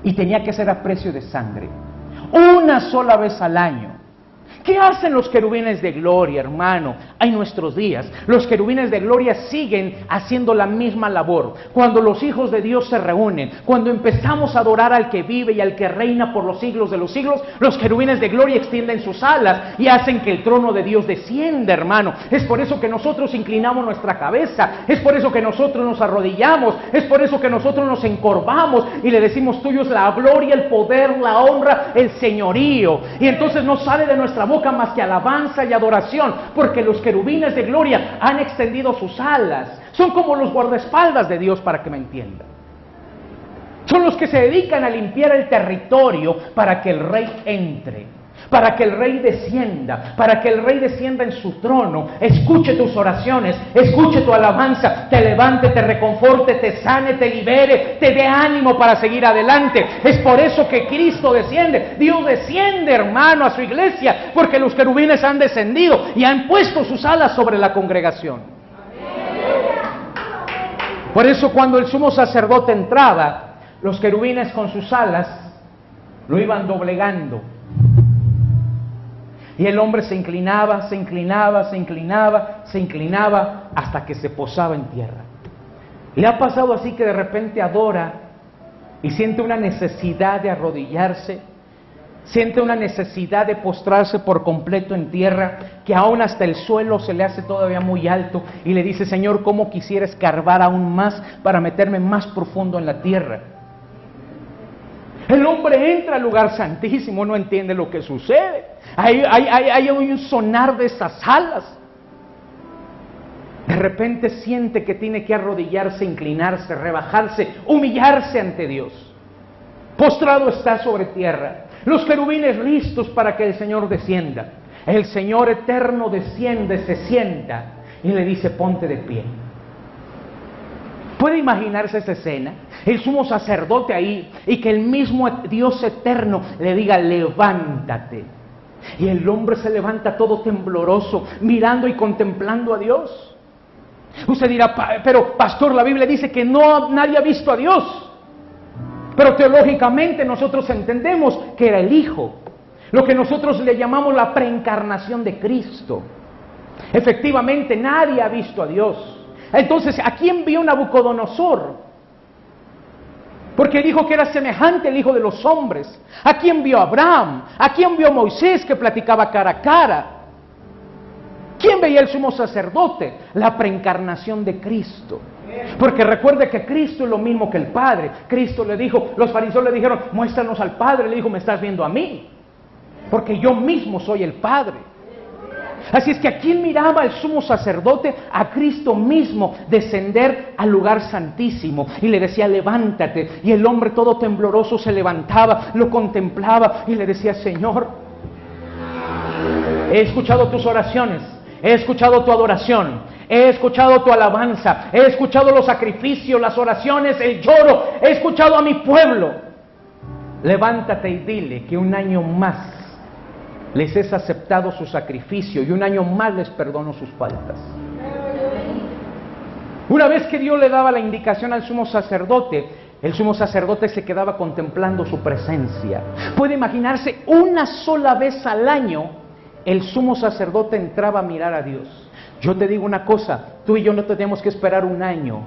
Y tenía que ser a precio de sangre. Una sola vez al año. ¿Qué hacen los querubines de gloria, hermano? En nuestros días, los querubines de gloria siguen haciendo la misma labor. Cuando los hijos de Dios se reúnen, cuando empezamos a adorar al que vive y al que reina por los siglos de los siglos, los querubines de gloria extienden sus alas y hacen que el trono de Dios descienda, hermano. Es por eso que nosotros inclinamos nuestra cabeza, es por eso que nosotros nos arrodillamos, es por eso que nosotros nos encorvamos y le decimos, tuyo es la gloria, el poder, la honra, el señorío. Y entonces no sale de nuestra boca más que alabanza y adoración, porque los querubines de gloria han extendido sus alas. Son como los guardaespaldas de Dios, para que me entiendan. Son los que se dedican a limpiar el territorio para que el rey entre, para que el rey descienda, para que el rey descienda en su trono, escuche tus oraciones, escuche tu alabanza, te levante, te reconforte, te sane, te libere, te dé ánimo para seguir adelante. Es por eso que Cristo desciende. Dios desciende, hermano, a su iglesia, porque los querubines han descendido y han puesto sus alas sobre la congregación. Por eso cuando el sumo sacerdote entraba, los querubines con sus alas lo iban doblegando. Y el hombre se inclinaba hasta que se posaba en tierra. ¿Le ha pasado así que de repente adora y siente una necesidad de arrodillarse? Siente una necesidad de postrarse por completo en tierra, que aún hasta el suelo se le hace todavía muy alto y le dice, Señor, ¿cómo quisiera escarbar aún más para meterme más profundo en la tierra? El hombre entra al lugar santísimo, no entiende lo que sucede. Hay un sonar de esas alas. De repente siente que tiene que arrodillarse, inclinarse, rebajarse, humillarse ante Dios. Postrado está sobre tierra. Los querubines listos para que el Señor descienda. El Señor eterno desciende, se sienta y le dice, ponte de pie. ¿Puede imaginarse esa escena? El sumo sacerdote ahí y que el mismo Dios eterno le diga, levántate. Y el hombre se levanta todo tembloroso, mirando y contemplando a Dios. Usted dirá, pero pastor, la Biblia dice que nadie ha visto a Dios. Pero teológicamente nosotros entendemos que era el Hijo, lo que nosotros le llamamos la preencarnación de Cristo. Efectivamente, nadie ha visto a Dios. Entonces, ¿a quién vio Nabucodonosor? Porque dijo que era semejante al Hijo de los hombres. ¿A quién vio Abraham? ¿A quién vio Moisés que platicaba cara a cara? ¿Quién veía el sumo sacerdote? La preencarnación de Cristo. Porque recuerde que Cristo es lo mismo que el Padre. Cristo le dijo, los fariseos le dijeron, muéstranos al Padre. Le dijo, me estás viendo a mí, porque yo mismo soy el Padre. Así es que ¿a quién miraba el sumo sacerdote? A Cristo mismo descender al lugar santísimo. Y le decía, levántate. Y el hombre todo tembloroso se levantaba, lo contemplaba y le decía, Señor, he escuchado tus oraciones, he escuchado tu adoración, he escuchado tu alabanza, he escuchado los sacrificios, las oraciones, el lloro, he escuchado a mi pueblo. Levántate y dile que un año más les es aceptado su sacrificio y un año más les perdono sus faltas. Una vez que Dios le daba la indicación al sumo sacerdote, el sumo sacerdote se quedaba contemplando su presencia. Puede imaginarse, una sola vez al año el sumo sacerdote entraba a mirar a Dios. Yo te digo una cosa, tú y yo no tenemos que esperar un año.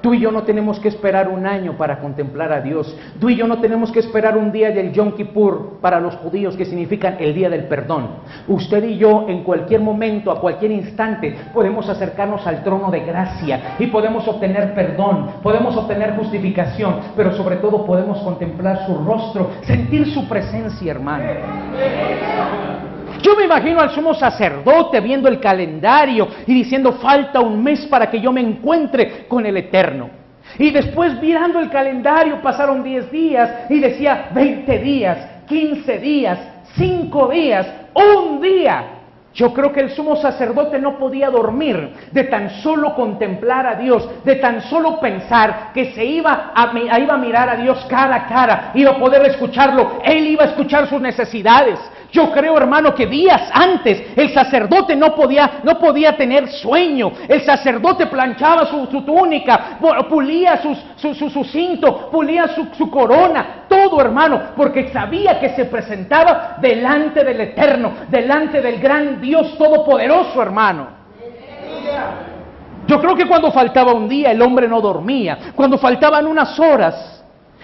Tú y yo no tenemos que esperar un año para contemplar a Dios. Tú y yo no tenemos que esperar un día del Yom Kippur para los judíos, que significan el día del perdón. Usted y yo en cualquier momento, a cualquier instante, podemos acercarnos al trono de gracia y podemos obtener perdón, podemos obtener justificación, pero sobre todo podemos contemplar su rostro, sentir su presencia, hermano. Yo me imagino al sumo sacerdote viendo el calendario y diciendo, falta un mes para que yo me encuentre con el Eterno. Y después mirando el calendario pasaron 10 días y decía 20 días, 15 días, 5 días, un día. Yo creo que el sumo sacerdote no podía dormir de tan solo contemplar a Dios, de tan solo pensar que se iba a mirar a Dios cara a cara, iba a poder escucharlo, él iba a escuchar sus necesidades. Yo creo, hermano, que días antes el sacerdote no podía tener sueño. El sacerdote planchaba su túnica, pulía su cinto, pulía su corona, todo, hermano, porque sabía que se presentaba delante del Eterno, delante del gran Dios Todopoderoso, hermano. Yo creo que cuando faltaba un día el hombre no dormía, cuando faltaban unas horas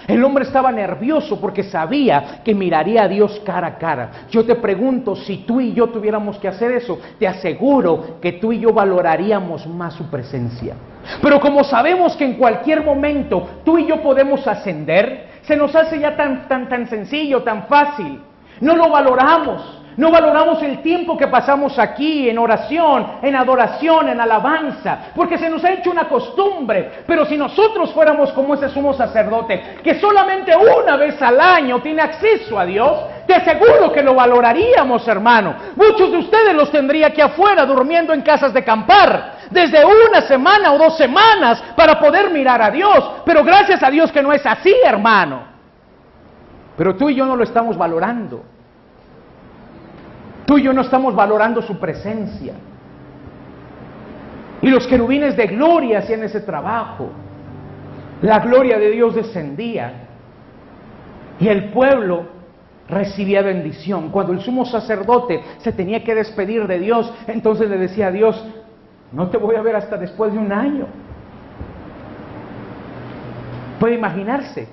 el hombre estaba nervioso porque sabía que miraría a Dios cara a cara. Yo te pregunto, si tú y yo tuviéramos que hacer eso, te aseguro que tú y yo valoraríamos más su presencia. Pero como sabemos que en cualquier momento tú y yo podemos ascender, se nos hace ya tan sencillo, tan fácil. No lo valoramos. No valoramos el tiempo que pasamos aquí en oración, en adoración, en alabanza, porque se nos ha hecho una costumbre. Pero si nosotros fuéramos como ese sumo sacerdote, que solamente una vez al año tiene acceso a Dios, te aseguro que lo valoraríamos, hermano. Muchos de ustedes los tendría aquí afuera durmiendo en casas de acampar, desde una semana o 2 semanas para poder mirar a Dios. Pero gracias a Dios que no es así, hermano. Pero tú y yo no lo estamos valorando. Tú y yo no estamos valorando su presencia. Y los querubines de gloria hacían ese trabajo. La gloria de Dios descendía. Y el pueblo recibía bendición. Cuando el sumo sacerdote se tenía que despedir de Dios, entonces le decía a Dios, no te voy a ver hasta después de un año. Puede imaginarse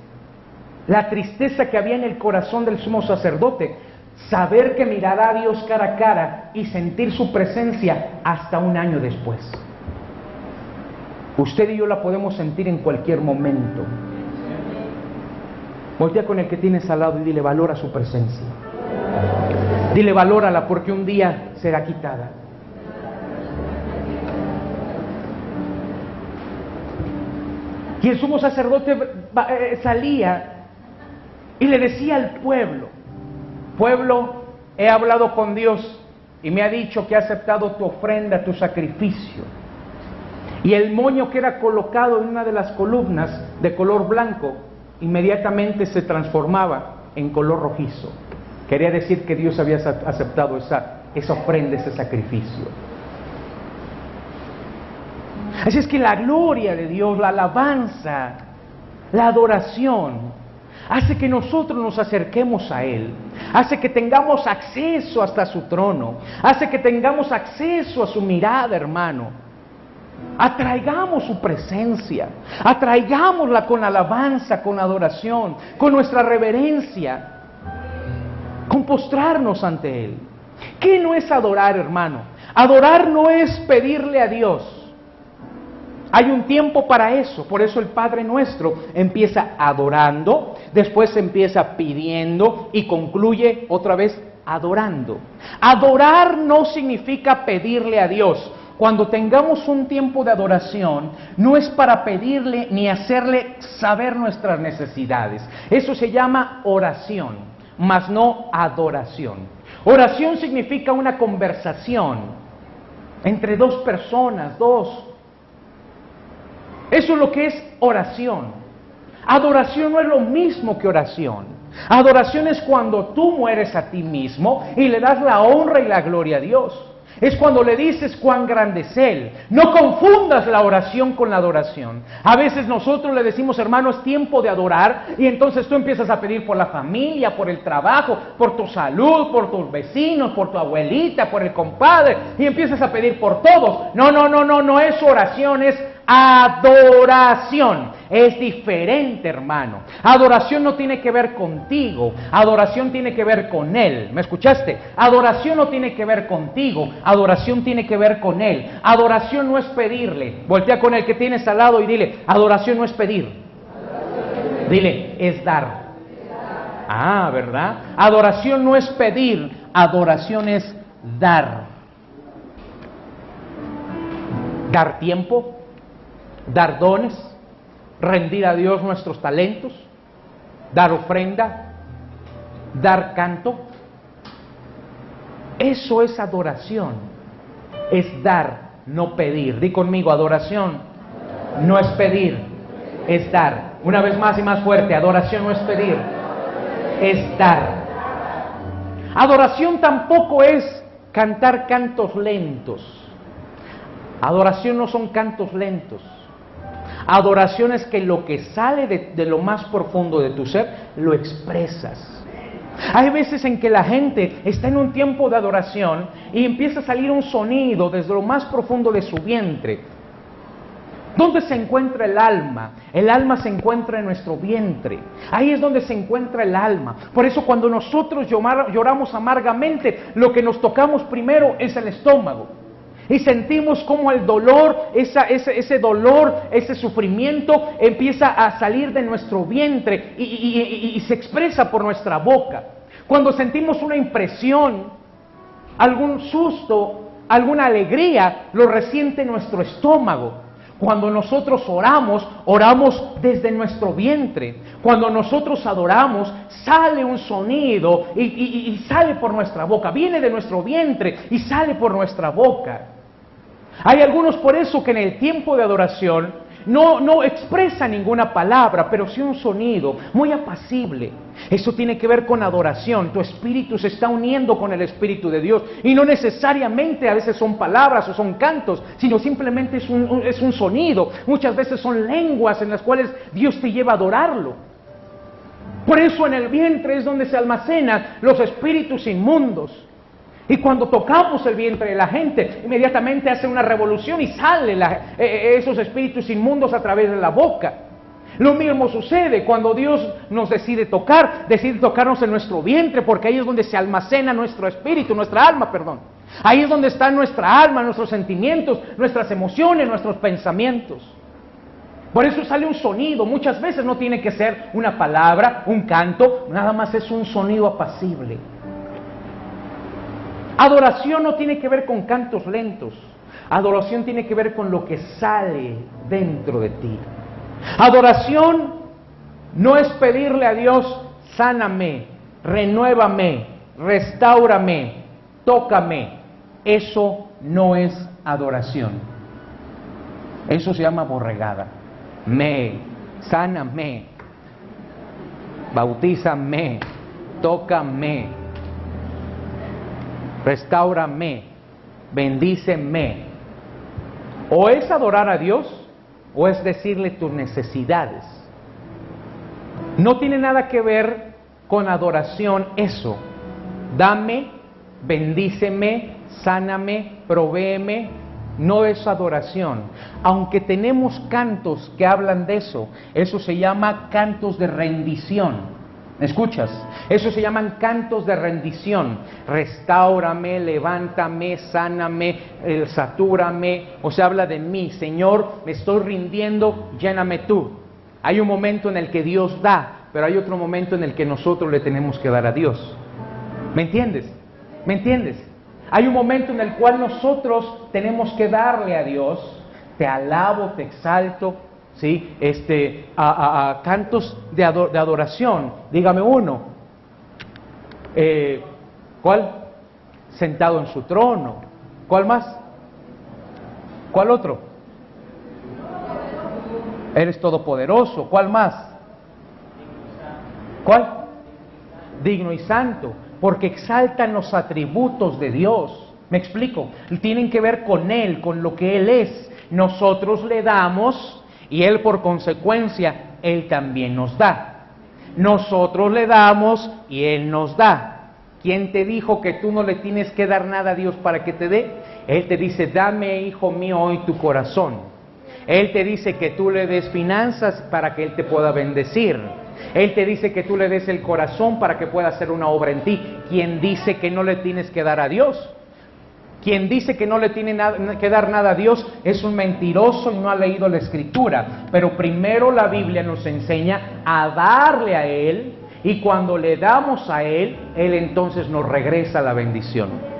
la tristeza que había en el corazón del sumo sacerdote. Saber que mirará a Dios cara a cara y sentir su presencia hasta un año después. Usted y yo la podemos sentir en cualquier momento. Voltea con el que tienes al lado y dile, valora su presencia. Dile, valórala porque un día será quitada. Y el sumo sacerdote salía y le decía al pueblo, pueblo, he hablado con Dios y me ha dicho que ha aceptado tu ofrenda, tu sacrificio. Y el moño que era colocado en una de las columnas de color blanco, inmediatamente se transformaba en color rojizo. Quería decir que Dios había aceptado esa ofrenda, ese sacrificio. Así es que la gloria de Dios, la alabanza, la adoración, hace que nosotros nos acerquemos a Él, hace que tengamos acceso hasta su trono, hace que tengamos acceso a su mirada, hermano. Atraigamos su presencia, atraigámosla con alabanza, con adoración, con nuestra reverencia, con postrarnos ante Él. ¿Qué no es adorar, hermano? Adorar no es pedirle a Dios. Hay un tiempo para eso, por eso el Padre Nuestro empieza adorando, después empieza pidiendo y concluye otra vez adorando. Adorar no significa pedirle a Dios. Cuando tengamos un tiempo de adoración, no es para pedirle ni hacerle saber nuestras necesidades. Eso se llama oración, mas no adoración. Oración significa una conversación entre dos personas, dos. Eso es lo que es oración. Adoración no es lo mismo que oración. Adoración es cuando tú mueres a ti mismo y le das la honra y la gloria a Dios. Es cuando le dices cuán grande es Él. No confundas la oración con la adoración. A veces nosotros le decimos, hermano, es tiempo de adorar, y entonces tú empiezas a pedir por la familia, por el trabajo, por tu salud, por tus vecinos, por tu abuelita, por el compadre, y empiezas a pedir por todos. No es oración, es adoración. Es diferente, hermano. Adoración no tiene que ver contigo, adoración tiene que ver con Él. ¿Me escuchaste? Adoración no tiene que ver contigo, adoración tiene que ver con Él. Adoración no es pedirle. Voltea con el que tienes al lado y dile, adoración no es pedir. Dile, es dar. Ah, ¿verdad? Adoración no es pedir, adoración es dar. Dar tiempo, dar dones, rendir a Dios nuestros talentos, dar ofrenda, dar canto. Eso es adoración, es dar, no pedir. Di conmigo, adoración no es pedir, es dar. Una vez más y más fuerte, adoración no es pedir, es dar. Adoración tampoco es cantar cantos lentos. Adoración no son cantos lentos. Adoración es que lo que sale de lo más profundo de tu ser, lo expresas. Hay veces en que la gente está en un tiempo de adoración y empieza a salir un sonido desde lo más profundo de su vientre. ¿Dónde se encuentra el alma? El alma se encuentra en nuestro vientre. Ahí es donde se encuentra el alma. Por eso cuando nosotros lloramos amargamente, lo que nos tocamos primero es el estómago. Y sentimos como el dolor, ese dolor, ese sufrimiento empieza a salir de nuestro vientre y se expresa por nuestra boca. Cuando sentimos una impresión, algún susto, alguna alegría, lo resiente nuestro estómago. Cuando nosotros oramos, oramos desde nuestro vientre. Cuando nosotros adoramos, sale un sonido y sale por nuestra boca. Viene de nuestro vientre y sale por nuestra boca. Hay algunos por eso que en el tiempo de adoración no expresa ninguna palabra, pero sí un sonido muy apacible. Eso tiene que ver con adoración. Tu espíritu se está uniendo con el Espíritu de Dios. Y no necesariamente a veces son palabras o son cantos, sino simplemente es un sonido. Muchas veces son lenguas en las cuales Dios te lleva a adorarlo. Por eso en el vientre es donde se almacenan los espíritus inmundos. Y cuando tocamos el vientre de la gente, inmediatamente hace una revolución y salen esos espíritus inmundos a través de la boca. Lo mismo sucede cuando Dios nos decide tocarnos en nuestro vientre, porque ahí es donde se almacena nuestro espíritu, nuestra alma, perdón. Ahí es donde está nuestra alma, nuestros sentimientos, nuestras emociones, nuestros pensamientos. Por eso sale un sonido. Muchas veces no tiene que ser una palabra, un canto, nada más es un sonido apacible. Adoración no tiene que ver con cantos lentos. Adoración tiene que ver con lo que sale dentro de ti. Adoración no es pedirle a Dios, sáname, renuévame, restáurame, tócame. Eso no es adoración. Eso se llama borregada. Sáname, bautízame, tócame, restáurame, bendíceme. O es adorar a Dios o es decirle tus necesidades. No tiene nada que ver con adoración eso. Dame, bendíceme, sáname, provéeme, no es adoración. Aunque tenemos cantos que hablan de eso, eso se llama cantos de rendición. ¿Me escuchas? Eso se llaman cantos de rendición. Restáurame, levántame, sáname, satúrame. O sea, habla de mí. Señor, me estoy rindiendo, lléname tú. Hay un momento en el que Dios da, pero hay otro momento en el que nosotros le tenemos que dar a Dios. ¿Me entiendes? ¿Me entiendes? Hay un momento en el cual nosotros tenemos que darle a Dios. Te alabo, te exalto, ¿sí? Cantos de adoración. Dígame uno. ¿Cuál? Sentado en su trono. ¿Cuál más? ¿Cuál otro? Eres todopoderoso. ¿Cuál más? ¿Cuál? Digno y santo. Porque exaltan los atributos de Dios. ¿Me explico? Tienen que ver con Él, con lo que Él es. Nosotros le damos y Él por consecuencia, Él también nos da. Nosotros le damos y Él nos da. ¿Quién te dijo que tú no le tienes que dar nada a Dios para que te dé? Él te dice, dame, hijo mío, hoy tu corazón. Él te dice que tú le des finanzas para que Él te pueda bendecir. Él te dice que tú le des el corazón para que pueda hacer una obra en ti. ¿Quién dice que no le tienes que dar a Dios? Quien dice que no le tiene que dar nada a Dios es un mentiroso y no ha leído la Escritura. Pero primero la Biblia nos enseña a darle a Él, y cuando le damos a Él, Él entonces nos regresa la bendición.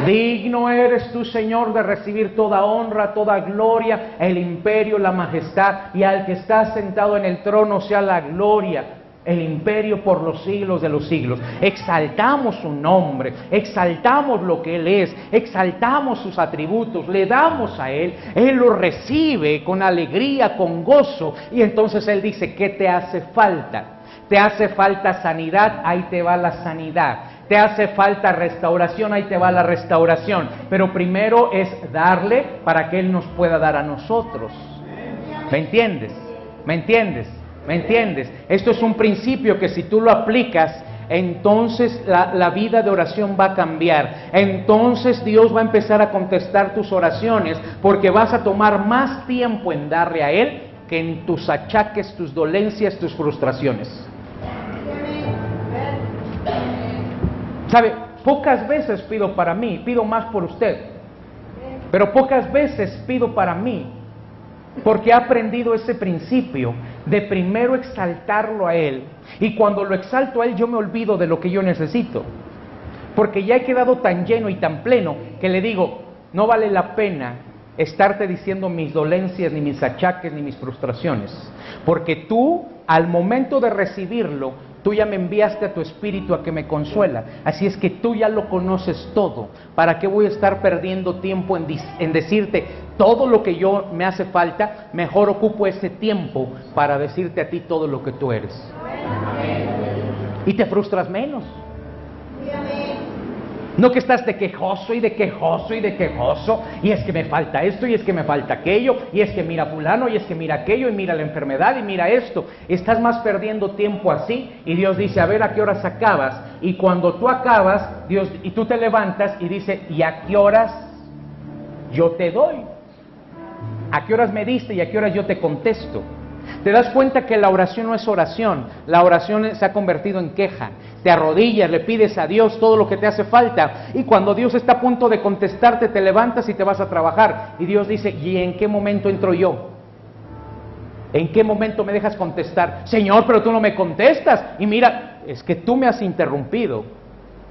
Digno eres tú, Señor, de recibir toda honra, toda gloria, el imperio, la majestad, y al que está sentado en el trono sea la gloria, el imperio por los siglos de los siglos. Exaltamos su nombre, exaltamos lo que Él es, exaltamos sus atributos, le damos a Él, Él lo recibe con alegría, con gozo, y entonces Él dice, ¿qué te hace falta? ¿Te hace falta sanidad? Ahí te va la sanidad. ¿Te hace falta restauración? Ahí te va la restauración. Pero primero es darle para que Él nos pueda dar a nosotros. ¿Me entiendes? ¿Me entiendes? ¿Me entiendes? Esto es un principio que si tú lo aplicas, entonces la vida de oración va a cambiar. Entonces Dios va a empezar a contestar tus oraciones, porque vas a tomar más tiempo en darle a Él que en tus achaques, tus dolencias, tus frustraciones. ¿Sabe? Pocas veces pido para mí, pido más por usted. Pero pocas veces pido para mí, porque he aprendido ese principio de primero exaltarlo a Él. Y cuando lo exalto a Él, yo me olvido de lo que yo necesito. Porque ya he quedado tan lleno y tan pleno que le digo, no vale la pena estarte diciendo mis dolencias, ni mis achaques, ni mis frustraciones. Porque tú, al momento de recibirlo, tú ya me enviaste a tu espíritu a que me consuela. Así es que tú ya lo conoces todo. ¿Para qué voy a estar perdiendo tiempo en decirte todo lo que yo me hace falta? Mejor ocupo ese tiempo para decirte a ti todo lo que tú eres. Y te frustras menos. No que estás de quejoso y de quejoso y de quejoso, y es que me falta esto, y es que me falta aquello, y es que mira fulano, y es que mira aquello, y mira la enfermedad, y mira esto. Estás más perdiendo tiempo así, y Dios dice, a ver a qué horas acabas. Y cuando tú acabas, Dios, y tú te levantas y dice, ¿y a qué horas yo te doy? ¿A qué horas me diste y a qué horas yo te contesto? Te das cuenta que la oración no es oración, la oración se ha convertido en queja. Te arrodillas, le pides a Dios todo lo que te hace falta, y cuando Dios está a punto de contestarte, te levantas y te vas a trabajar. Y Dios dice, ¿y en qué momento entro yo? ¿En qué momento me dejas contestar? Señor, pero tú no me contestas. Y mira, es que tú me has interrumpido.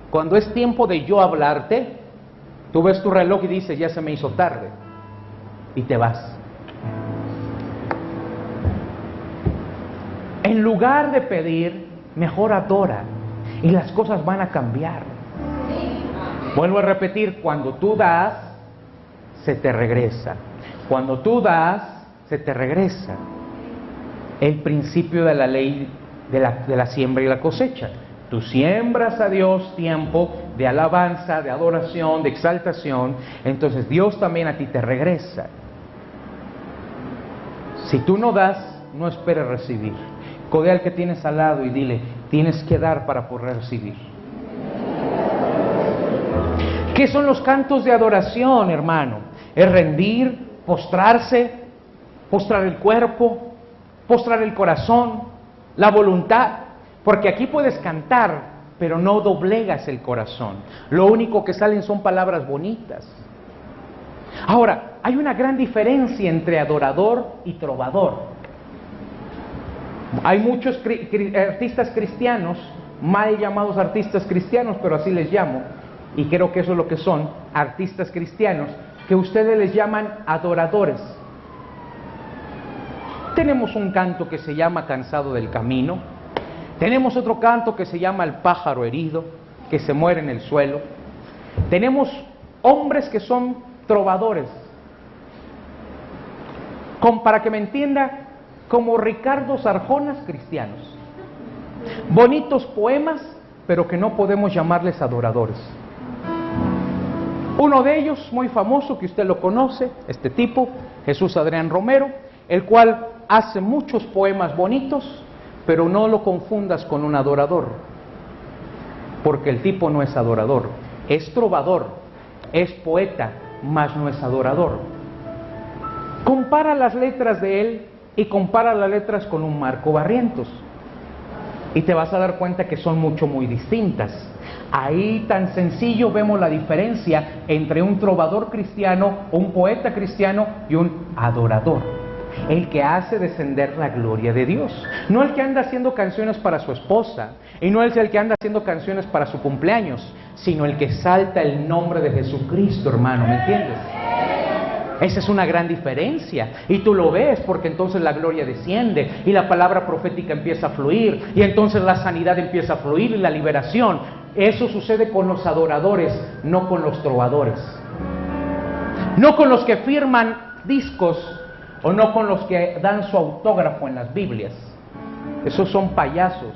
Cuando es tiempo de yo hablarte, tú ves tu reloj y dices, ya se me hizo tarde, y te vas. En lugar de pedir, mejor adora, y las cosas van a cambiar. Vuelvo a repetir, cuando tú das, se te regresa. Cuando tú das, se te regresa. El principio de la ley de la siembra y la cosecha. Tú siembras a Dios tiempo de alabanza, de adoración, de exaltación, entonces Dios también a ti te regresa. Si tú no das, no esperes recibir. Codea al que tienes al lado y dile, tienes que dar para poder recibir. ¿Qué son los cantos de adoración, hermano? es rendir, postrarse, postrar el cuerpo, postrar el corazón, la voluntad, porque aquí puedes cantar, pero no doblegas el corazón. Lo único que salen son palabras bonitas. Ahora, hay una gran diferencia entre adorador y trovador. Hay muchos artistas cristianos, mal llamados artistas cristianos, pero así les llamo, y creo que eso es lo que son, artistas cristianos, que ustedes les llaman adoradores. Tenemos un canto que se llama Cansado del Camino, tenemos otro canto que se llama El pájaro herido, que se muere en el suelo. Tenemos hombres que son trovadores, para que me entienda, como Ricardo Sarjonas cristianos. Bonitos poemas, pero que no podemos llamarles adoradores. Uno de ellos, muy famoso, que usted lo conoce, este tipo, Jesús Adrián Romero, el cual hace muchos poemas bonitos, pero no lo confundas con un adorador, porque el tipo no es adorador, es trovador, es poeta, mas no es adorador. Compara las letras de él y compara las letras con un Marco Barrientos, y te vas a dar cuenta que son muy distintas. Ahí tan sencillo vemos la diferencia entre un trovador cristiano, un poeta cristiano y un adorador. El que hace descender la gloria de Dios, no el que anda haciendo canciones para su esposa, y no es el que anda haciendo canciones para su cumpleaños, sino el que exalta el nombre de Jesucristo, hermano, ¿me entiendes? Esa es una gran diferencia, y tú lo ves, porque entonces la gloria desciende y la palabra profética empieza a fluir, y entonces la sanidad empieza a fluir y la liberación. Eso sucede con los adoradores, no con los trovadores, no con los que firman discos o no con los que dan su autógrafo en las Biblias. Esos son payasos.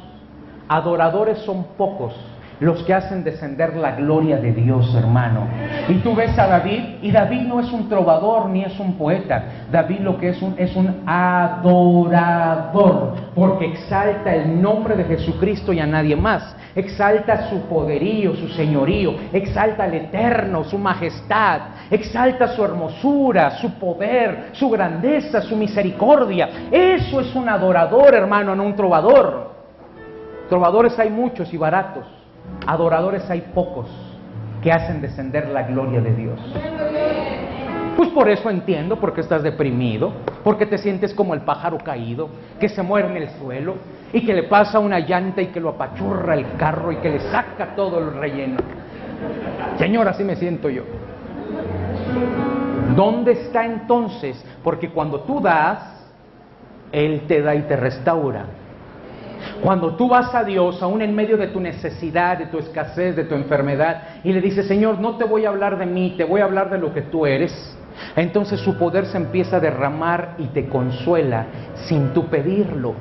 Adoradores son pocos los que hacen descender la gloria de Dios, hermano. Y tú ves a David, y David no es un trovador ni es un poeta. David lo que es un adorador, porque exalta el nombre de Jesucristo y a nadie más. Exalta su poderío, su señorío, exalta al Eterno, su majestad, exalta su hermosura, su poder, su grandeza, su misericordia. Eso es un adorador, hermano, no un trovador. Trovadores hay muchos y baratos. Adoradores hay pocos que hacen descender la gloria de Dios. Pues por eso entiendo por qué estás deprimido, porque te sientes como el pájaro caído, que se muere en el suelo y que le pasa una llanta y que lo apachurra el carro y que le saca todo el relleno. Señor, así me siento yo. ¿Dónde está entonces? Porque cuando tú das, Él te da y te restaura. Cuando tú vas a Dios, aún en medio de tu necesidad, de tu escasez, de tu enfermedad, y le dices, Señor, no te voy a hablar de mí, te voy a hablar de lo que tú eres, entonces su poder se empieza a derramar y te consuela sin tú pedirlo.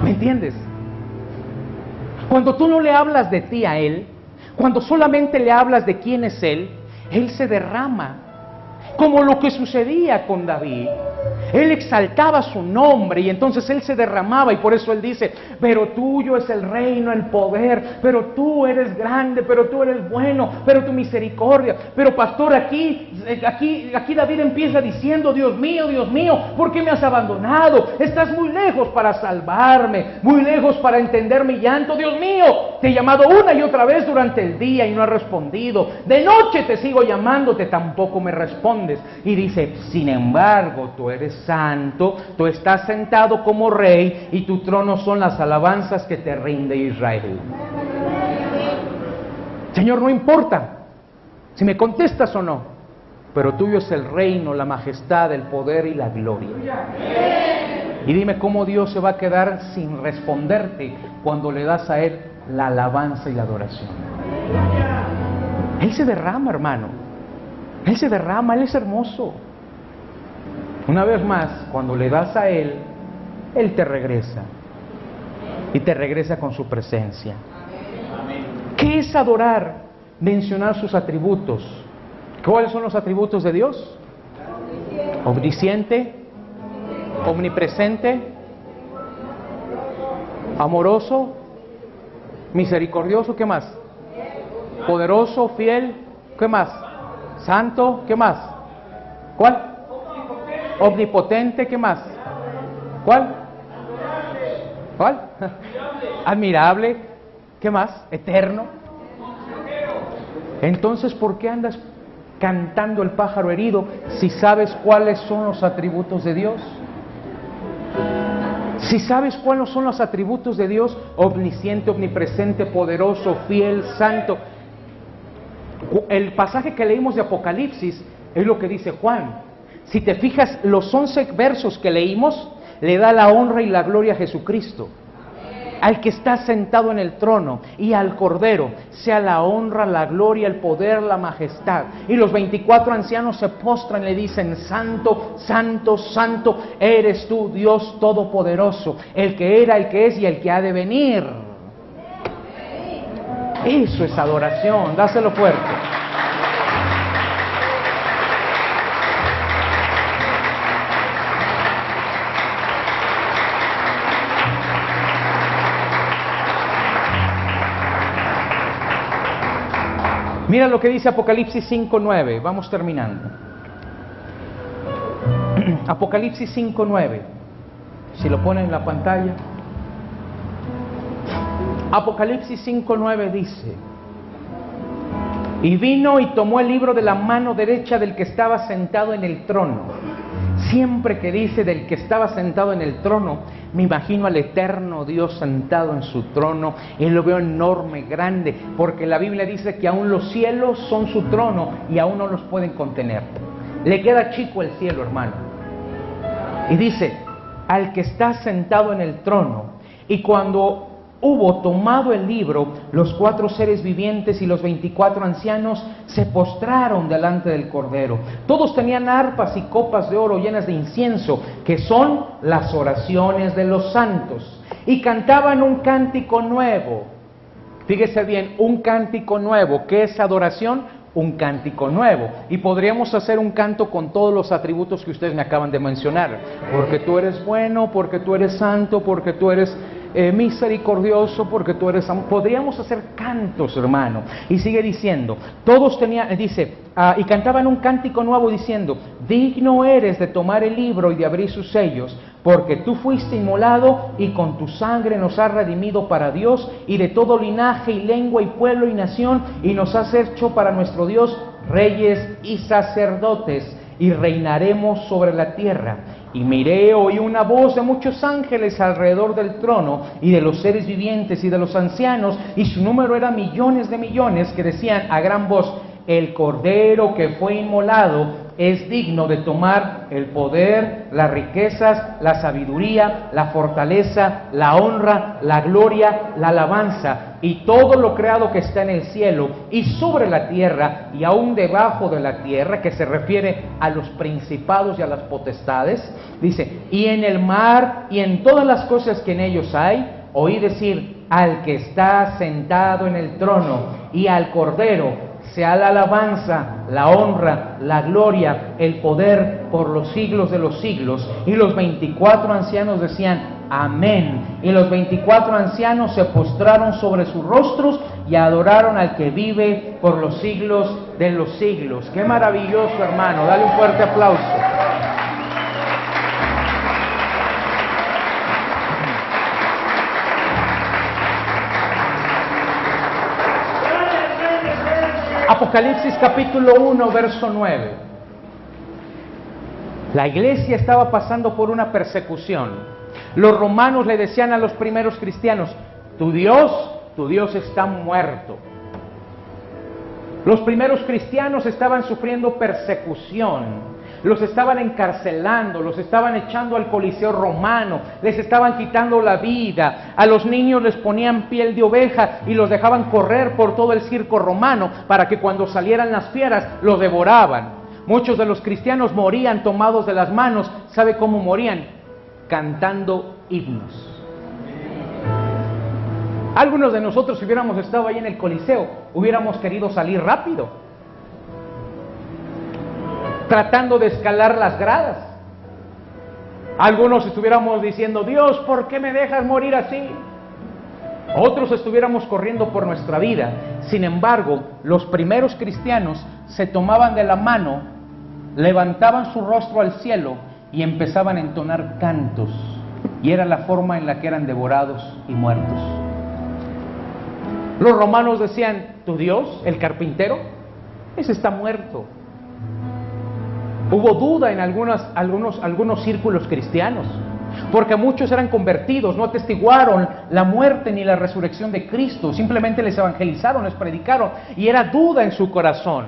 ¿Me entiendes? Cuando tú no le hablas de ti a Él, cuando solamente le hablas de quién es Él, Él se derrama, como lo que sucedía con David. Él exaltaba su nombre y entonces Él se derramaba, y por eso Él dice, pero tuyo es el reino, el poder, pero tú eres grande, pero tú eres bueno, pero tu misericordia. Pero pastor, aquí David empieza diciendo, Dios mío, ¿por qué me has abandonado? Estás muy lejos para salvarme, muy lejos para entender mi llanto. Dios mío, te he llamado una y otra vez durante el día y no has respondido. De noche te sigo llamándote, tampoco me respondes. Y dice, sin embargo, tú eres santo, tú estás sentado como rey y tu trono son las alabanzas que te rinde Israel. Señor, no importa si me contestas o no, pero tuyo es el reino, la majestad, el poder y la gloria. Y dime cómo Dios se va a quedar sin responderte cuando le das a Él la alabanza y la adoración. Él se derrama, hermano. Él se derrama, Él es hermoso. Una vez más, cuando le das a Él, Él te regresa. Y te regresa con su presencia. ¿Qué es adorar? Mencionar sus atributos. ¿Cuáles son los atributos de Dios? Omnisciente, omnipresente, amoroso, misericordioso, ¿qué más? Poderoso, fiel, ¿qué más? Santo, ¿qué más? ¿Cuál? Omnipotente, ¿qué más? ¿Cuál? ¿Cuál? Admirable, ¿qué más? Eterno. Entonces, ¿por qué andas cantando el pájaro herido si sabes cuáles son los atributos de Dios? Si sabes cuáles son los atributos de Dios: omnisciente, omnipresente, poderoso, fiel, santo. El pasaje que leímos de Apocalipsis es lo que dice Juan. Si te fijas, los 11 versos que leímos le da la honra y la gloria a Jesucristo, al que está sentado en el trono, y al Cordero sea la honra, la gloria, el poder, la majestad. Y los 24 ancianos se postran y le dicen: Santo, santo, santo eres tú, Dios Todopoderoso, el que era, el que es y el que ha de venir. Eso es adoración, dáselo fuerte. Mira lo que dice Apocalipsis 5:9, vamos terminando. Apocalipsis 5:9, si lo ponen en la pantalla. Apocalipsis 5:9 dice: y vino y tomó el libro de la mano derecha del que estaba sentado en el trono. Siempre que dice del que estaba sentado en el trono, me imagino al eterno Dios sentado en su trono, y lo veo enorme, grande, porque la Biblia dice que aún los cielos son su trono y aún no los pueden contener. Le queda chico el cielo, hermano. Y dice: al que está sentado en el trono. Y cuando hubo tomado el libro, los 4 seres vivientes y los 24 ancianos se postraron delante del Cordero. Todos tenían arpas y copas de oro llenas de incienso, que son las oraciones de los santos, y cantaban un cántico nuevo. Fíjese bien, un cántico nuevo. ¿Qué es adoración? Un cántico nuevo. Y podríamos hacer un canto con todos los atributos que ustedes me acaban de mencionar: porque tú eres bueno, porque tú eres santo, porque tú eres misericordioso, porque tú eres amor. Podríamos hacer cantos, hermano. Y sigue diciendo, todos tenían, dice, y cantaban un cántico nuevo diciendo: digno eres de tomar el libro y de abrir sus sellos, porque tú fuiste inmolado y con tu sangre nos has redimido para Dios y de todo linaje y lengua y pueblo y nación, y nos has hecho para nuestro Dios reyes y sacerdotes, y reinaremos sobre la tierra. Y miré, oí una voz de muchos ángeles alrededor del trono, y de los seres vivientes y de los ancianos, y su número era millones de millones, que decían a gran voz: el Cordero que fue inmolado es digno de tomar el poder, las riquezas, la sabiduría, la fortaleza, la honra, la gloria, la alabanza, y todo lo creado que está en el cielo y sobre la tierra y aún debajo de la tierra, que se refiere a los principados y a las potestades. Dice: y en el mar y en todas las cosas que en ellos hay, oí decir al que está sentado en el trono y al Cordero sea la alabanza, la honra, la gloria, el poder por los siglos de los siglos. Y los 24 ancianos decían: amén. Y los 24 ancianos se postraron sobre sus rostros y adoraron al que vive por los siglos de los siglos. ¡Qué maravilloso, hermano! Dale un fuerte aplauso. Apocalipsis capítulo 1, verso 9. La iglesia estaba pasando por una persecución. Los romanos le decían a los primeros cristianos: tu Dios está muerto. Los primeros cristianos estaban sufriendo persecución. Los estaban encarcelando, los estaban echando al Coliseo romano, les estaban quitando la vida, a los niños les ponían piel de oveja y los dejaban correr por todo el circo romano para que cuando salieran las fieras los devoraban. Muchos de los cristianos morían tomados de las manos. ¿Sabe cómo morían? Cantando himnos. Algunos de nosotros, si hubiéramos estado ahí en el Coliseo, hubiéramos querido salir rápido, tratando de escalar las gradas. Algunos estuviéramos diciendo: Dios, ¿por qué me dejas morir así? Otros estuviéramos corriendo por nuestra vida. Sin embargo, los primeros cristianos se tomaban de la mano levantaban su rostro al cielo y empezaban a entonar cantos, y era la forma en la que eran devorados y muertos. Los romanos decían: ¿tu Dios, el carpintero? Ese está muerto. Hubo duda en algunos círculos cristianos, porque muchos eran convertidos, no atestiguaron la muerte ni la resurrección de Cristo, simplemente les evangelizaron, les predicaron, y era duda en su corazón.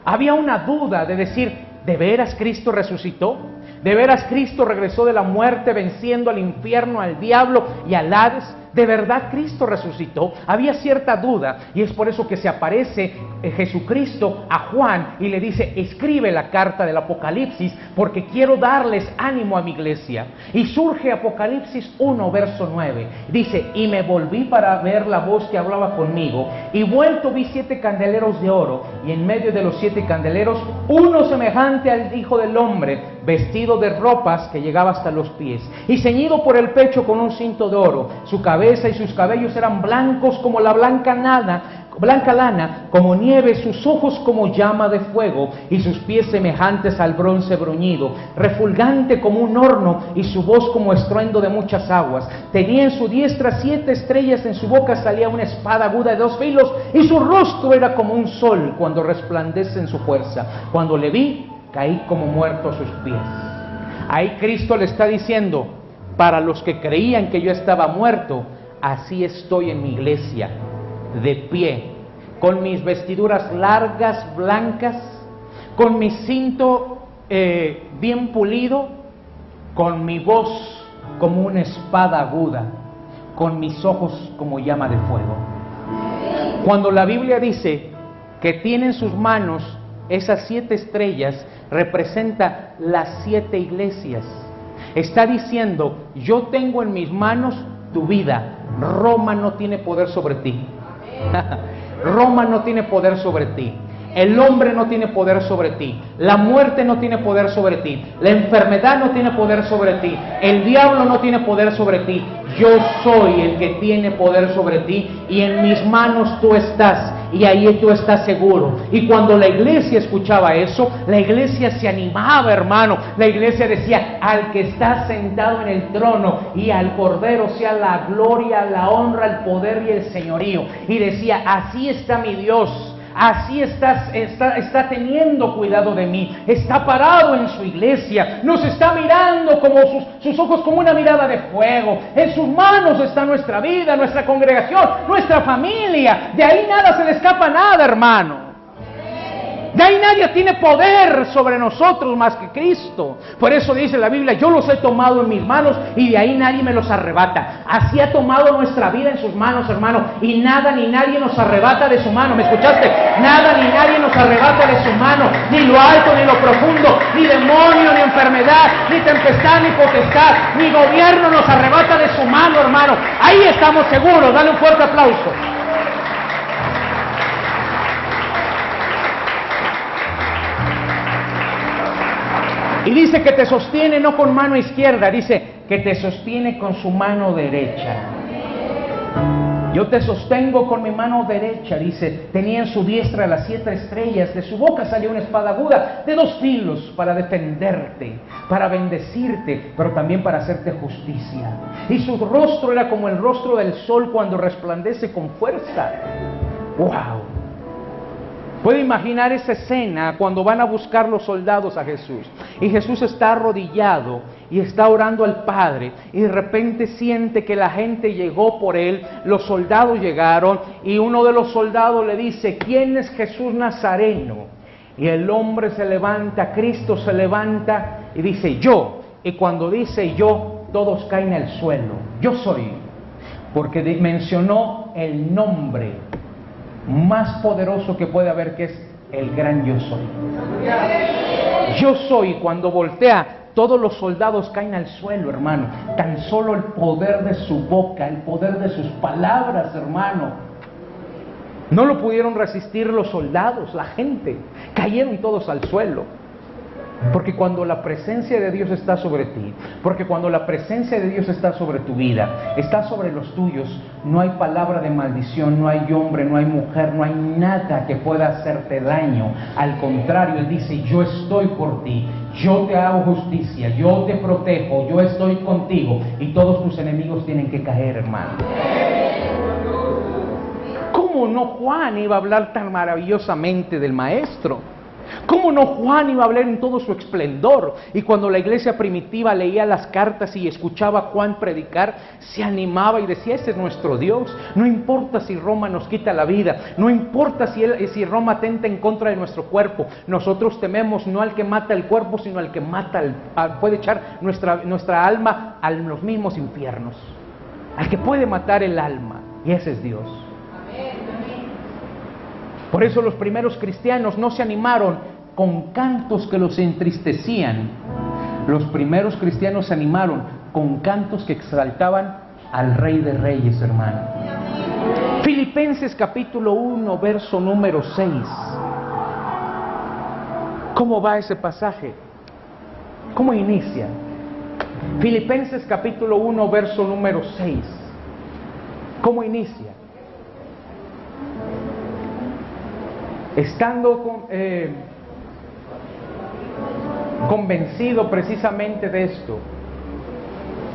Había una duda de decir: ¿de veras Cristo resucitó? ¿De veras Cristo regresó de la muerte venciendo al infierno, al diablo y al Hades? ¿De verdad Cristo resucitó? Había cierta duda, y es por eso que se aparece Jesucristo a Juan y le dice: escribe la carta del Apocalipsis porque quiero darles ánimo a mi iglesia. Y surge Apocalipsis 1, verso 9. Dice: y me volví para ver la voz que hablaba conmigo, y vuelto vi 7 candeleros de oro, y en medio de los 7 candeleros uno semejante al Hijo del Hombre, vestido de ropas que llegaba hasta los pies, y ceñido por el pecho con un cinto de oro. Su cabeza y sus cabellos eran blancos como la blanca lana, como nieve, sus ojos como llama de fuego, y sus pies semejantes al bronce bruñido, refulgante como un horno, y su voz como estruendo de muchas aguas. Tenía en su diestra 7 estrellas, en su boca salía una espada aguda de 2 filos, y su rostro era como un sol cuando resplandece en su fuerza. Cuando le vi, caí como muerto a sus pies. Ahí Cristo le está diciendo: para los que creían que yo estaba muerto, así estoy en mi iglesia, de pie, con mis vestiduras largas, blancas, con mi cinto bien pulido, con mi voz como una espada aguda, con mis ojos como llama de fuego. Cuando la Biblia dice que tiene en sus manos esas 7 estrellas, representa las 7 iglesias. Está diciendo: yo tengo en mis manos tu vida. Roma no tiene poder sobre ti. Roma no tiene poder sobre ti. El hombre no tiene poder sobre ti. La muerte no tiene poder sobre ti. La enfermedad no tiene poder sobre ti. El diablo no tiene poder sobre ti. Yo soy el que tiene poder sobre ti, y en mis manos tú estás, y ahí tú estás seguro. Y cuando la iglesia escuchaba eso, la iglesia se animaba, hermano. La iglesia decía: al que está sentado en el trono y al Cordero sea la gloria, la honra, el poder y el señorío. Y decía: así está mi Dios. Así está teniendo cuidado de mí. Está parado en su iglesia. Nos está mirando como sus ojos como una mirada de fuego. En sus manos está nuestra vida, nuestra congregación, nuestra familia. De ahí nada se le escapa nada, hermano. De ahí nadie tiene poder sobre nosotros más que Cristo. Por eso dice la Biblia: yo los he tomado en mis manos y de ahí nadie me los arrebata. Así ha tomado nuestra vida en sus manos, hermano, y nada ni nadie nos arrebata de su mano. ¿Me escuchaste? Nada ni nadie nos arrebata de su mano, ni lo alto ni lo profundo, ni demonio, ni enfermedad, ni tempestad, ni potestad, ni gobierno nos arrebata de su mano, hermano. Ahí estamos seguros. Dale un fuerte aplauso. Y dice que te sostiene no con mano izquierda, dice que te sostiene con su mano derecha. Yo te sostengo con mi mano derecha, dice. Tenía en su diestra las 7 estrellas, de su boca salió una espada aguda de 2 filos para defenderte, para bendecirte, pero también para hacerte justicia. Y su rostro era como el rostro del sol cuando resplandece con fuerza. ¡Wow! Puede imaginar esa escena cuando van a buscar los soldados a Jesús. Y Jesús está arrodillado y está orando al Padre. Y de repente siente que la gente llegó por él. Los soldados llegaron y uno de los soldados le dice: ¿quién es Jesús Nazareno? Y el hombre se levanta, Cristo se levanta y dice: yo. Y cuando dice yo, todos caen al suelo. Yo soy. Porque mencionó el nombre más poderoso que puede haber, que es el gran yo soy. Yo soy. Cuando voltea, todos los soldados caen al suelo, hermano. Tan solo el poder de su boca, el poder de sus palabras, hermano. No lo pudieron resistir los soldados, la gente. Cayeron todos al suelo. Porque cuando la presencia de Dios está sobre ti, porque cuando la presencia de Dios está sobre tu vida, está sobre los tuyos, no hay palabra de maldición, no hay hombre, no hay mujer, no hay nada que pueda hacerte daño. Al contrario, Él dice, yo estoy por ti, yo te hago justicia, yo te protejo, yo estoy contigo, y todos tus enemigos tienen que caer, hermano. ¿Cómo no Juan iba a hablar tan maravillosamente del Maestro? ¿Cómo no Juan iba a hablar en todo su esplendor? Y cuando la iglesia primitiva leía las cartas y escuchaba a Juan predicar, se animaba y decía, ese es nuestro Dios. No importa si Roma nos quita la vida, no importa si Roma atenta en contra de nuestro cuerpo. Nosotros tememos no al que mata el cuerpo, sino al que mata, puede echar nuestra alma a los mismos infiernos. Al que puede matar el alma, y ese es Dios. Por eso los primeros cristianos no se animaron con cantos que los entristecían. Los primeros cristianos se animaron con cantos que exaltaban al Rey de Reyes, hermano. Filipenses capítulo 1, verso número 6. ¿Cómo va ese pasaje? ¿Cómo inicia? Filipenses capítulo 1, verso número 6. ¿Cómo inicia? Estando convencido precisamente de esto.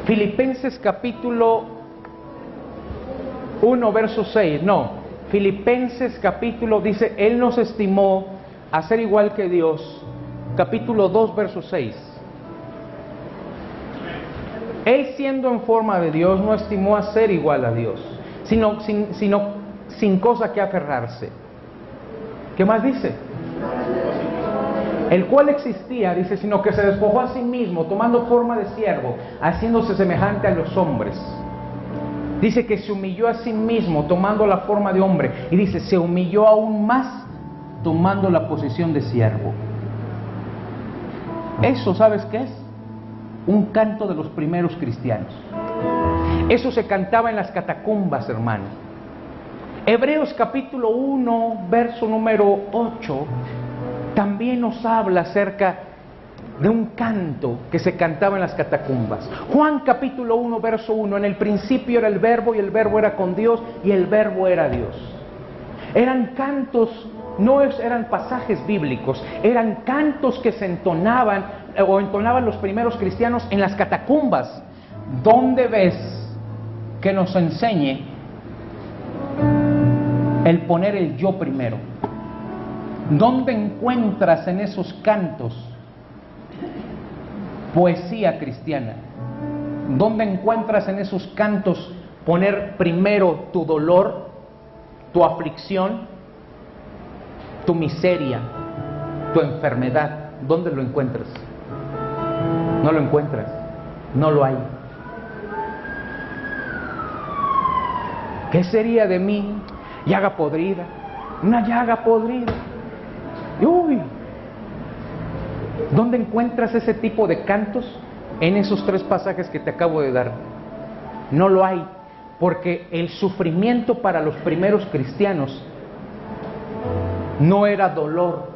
Filipenses capítulo 1, verso 6. No, Filipenses capítulo, dice, Él nos estimó a ser igual que Dios. Capítulo 2, verso 6. Él, siendo en forma de Dios, no estimó a ser igual a Dios, sino sin cosa que aferrarse. ¿Qué más dice? El cual existía, dice, sino que se despojó a sí mismo, tomando forma de siervo, haciéndose semejante a los hombres. Dice que se humilló a sí mismo, tomando la forma de hombre. Y dice, se humilló aún más, tomando la posición de siervo. Eso, ¿sabes qué es? Un canto de los primeros cristianos. Eso se cantaba en las catacumbas, hermano. Hebreos capítulo 1, verso número 8, también nos habla acerca de un canto que se cantaba en las catacumbas. Juan capítulo 1, verso 1, en el principio era el Verbo, y el Verbo era con Dios, y el Verbo era Dios. Eran cantos, no eran pasajes bíblicos, eran cantos que se entonaban, o entonaban los primeros cristianos en las catacumbas. ¿Dónde ves que nos enseñe el poner el yo primero? ¿Dónde encuentras en esos cantos poesía cristiana? ¿Dónde encuentras en esos cantos poner primero tu dolor, tu aflicción, tu miseria, tu enfermedad? ¿Dónde lo encuentras? No lo encuentras, no lo hay. ¿Qué sería de mí? Llaga podrida, una llaga podrida. Uy, ¿dónde encuentras ese tipo de cantos? En esos 3 pasajes que te acabo de dar. No lo hay, porque el sufrimiento para los primeros cristianos no era dolor.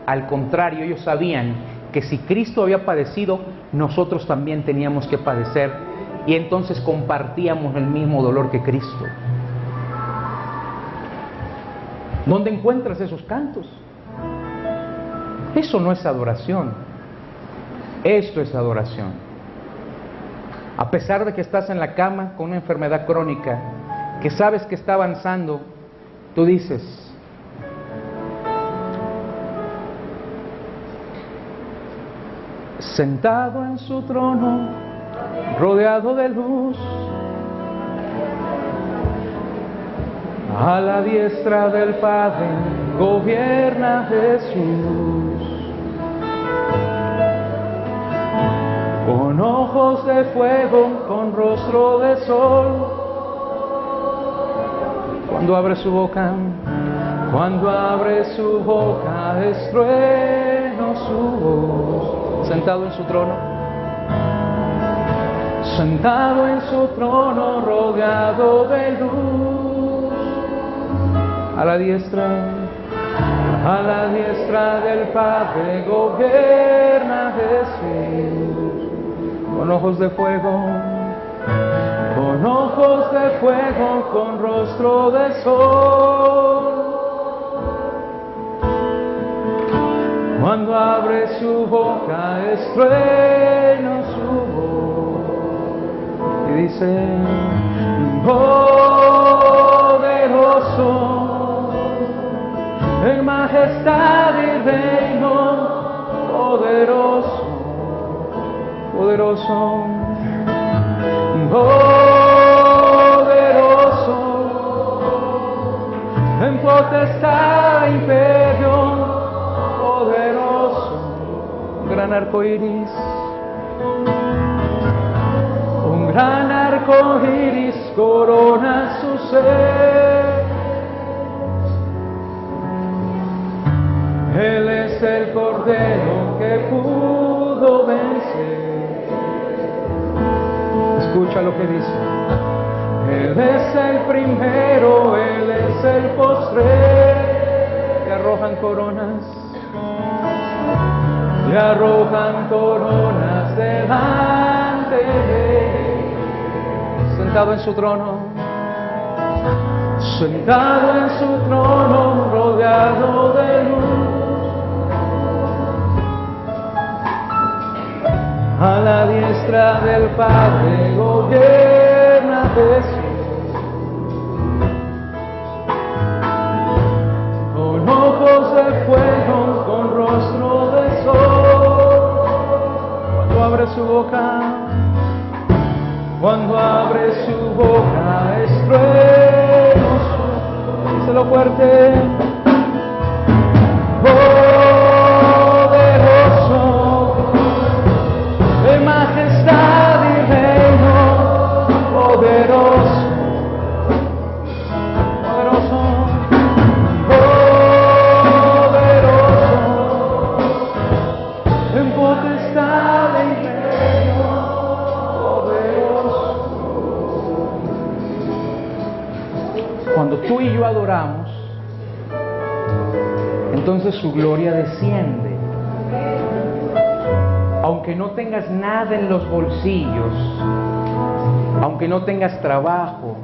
Al contrario, ellos sabían que si Cristo había padecido, nosotros también teníamos que padecer, y entonces compartíamos el mismo dolor que Cristo. ¿Dónde encuentras esos cantos? Eso no es adoración. Esto es adoración. A pesar de que estás en la cama con una enfermedad crónica, que sabes que está avanzando, tú dices, sentado en su trono, rodeado de luz, a la diestra del Padre gobierna Jesús. Con ojos de fuego, con rostro de sol, cuando abre su boca, es trueno su voz. Sentado en su trono, rodeado de luz, a la diestra A la diestra del Padre gobierna Jesús, con ojos de fuego, con ojos de fuego, con rostro de sol. Cuando abre su boca es trueno su voz y dice: poderoso, en majestad y reino, poderoso, poderoso, poderoso, en potestad e imperio, poderoso, un gran arco iris, un gran arco iris corona su ser. Él es el Cordero que pudo vencer. Escucha lo que dice. Él es el primero, Él es el postrer. Le arrojan coronas, le arrojan coronas delante de Él. Sentado en su trono, sentado en su trono, rodeado de luz. A la diestra del Padre gobierna Jesús, con ojos de fuego, con rostro de sol. Cuando abre su boca, cuando abre su boca es trueno, díselo fuerte. Majestad y reino, poderoso, poderoso, poderoso, en potestad y reino, poderoso. Cuando tú y yo adoramos, entonces su gloria desciende. Aunque no tengas nada en los bolsillos, aunque no tengas trabajo,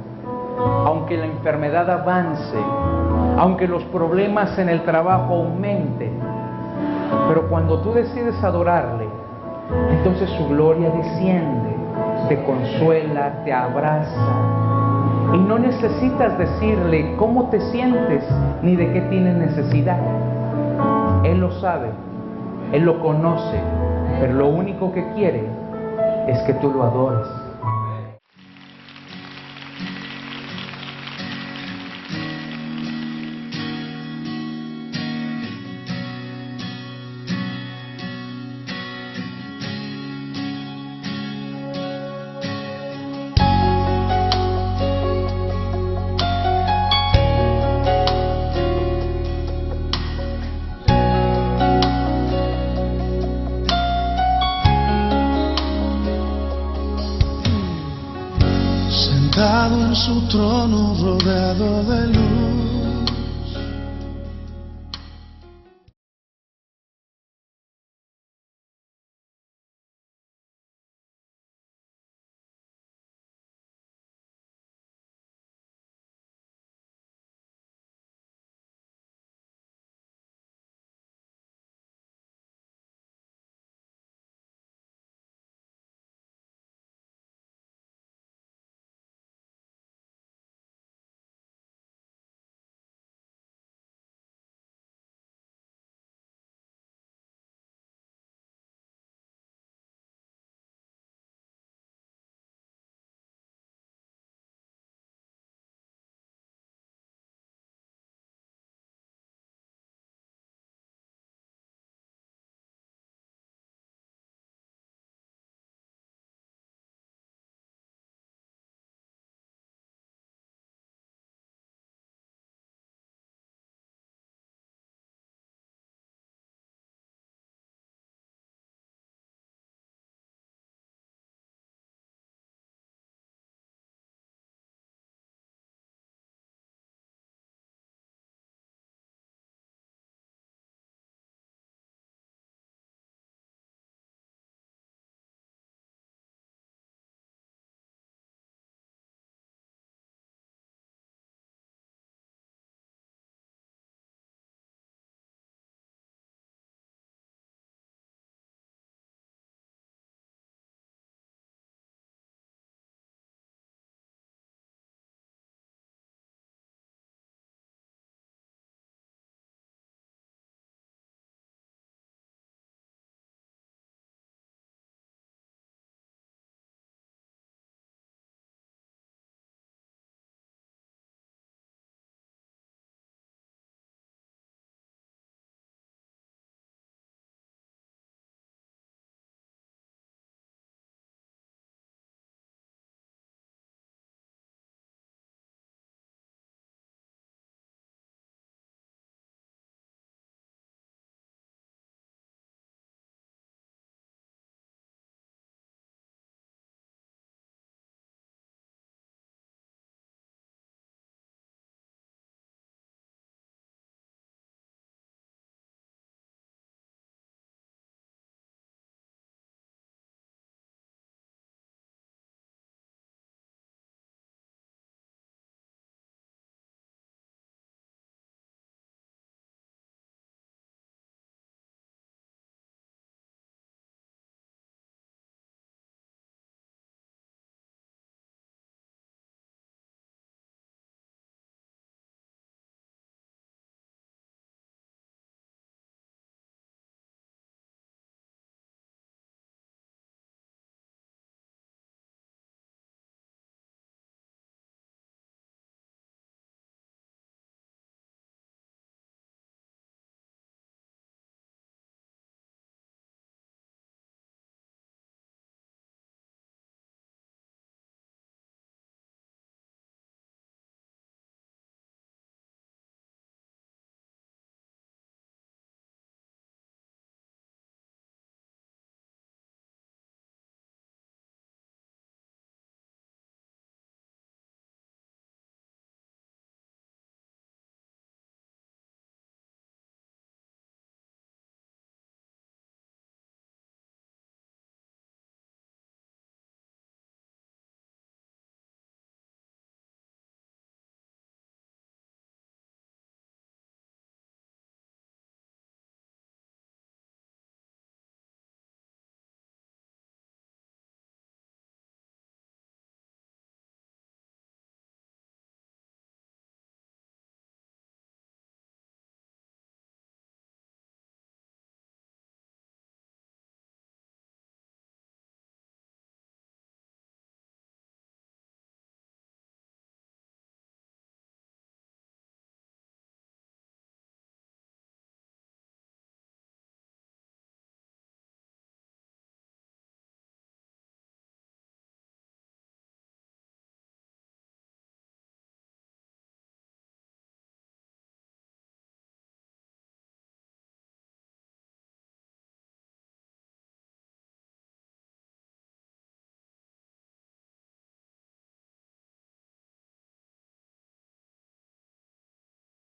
aunque la enfermedad avance, aunque los problemas en el trabajo aumenten, pero cuando tú decides adorarle, entonces su gloria desciende, te consuela, te abraza, y no necesitas decirle cómo te sientes ni de qué tienes necesidad. Él lo sabe, Él lo conoce. Pero lo único que quiere es que tú lo adores. Sentado en su trono rodeado de luz.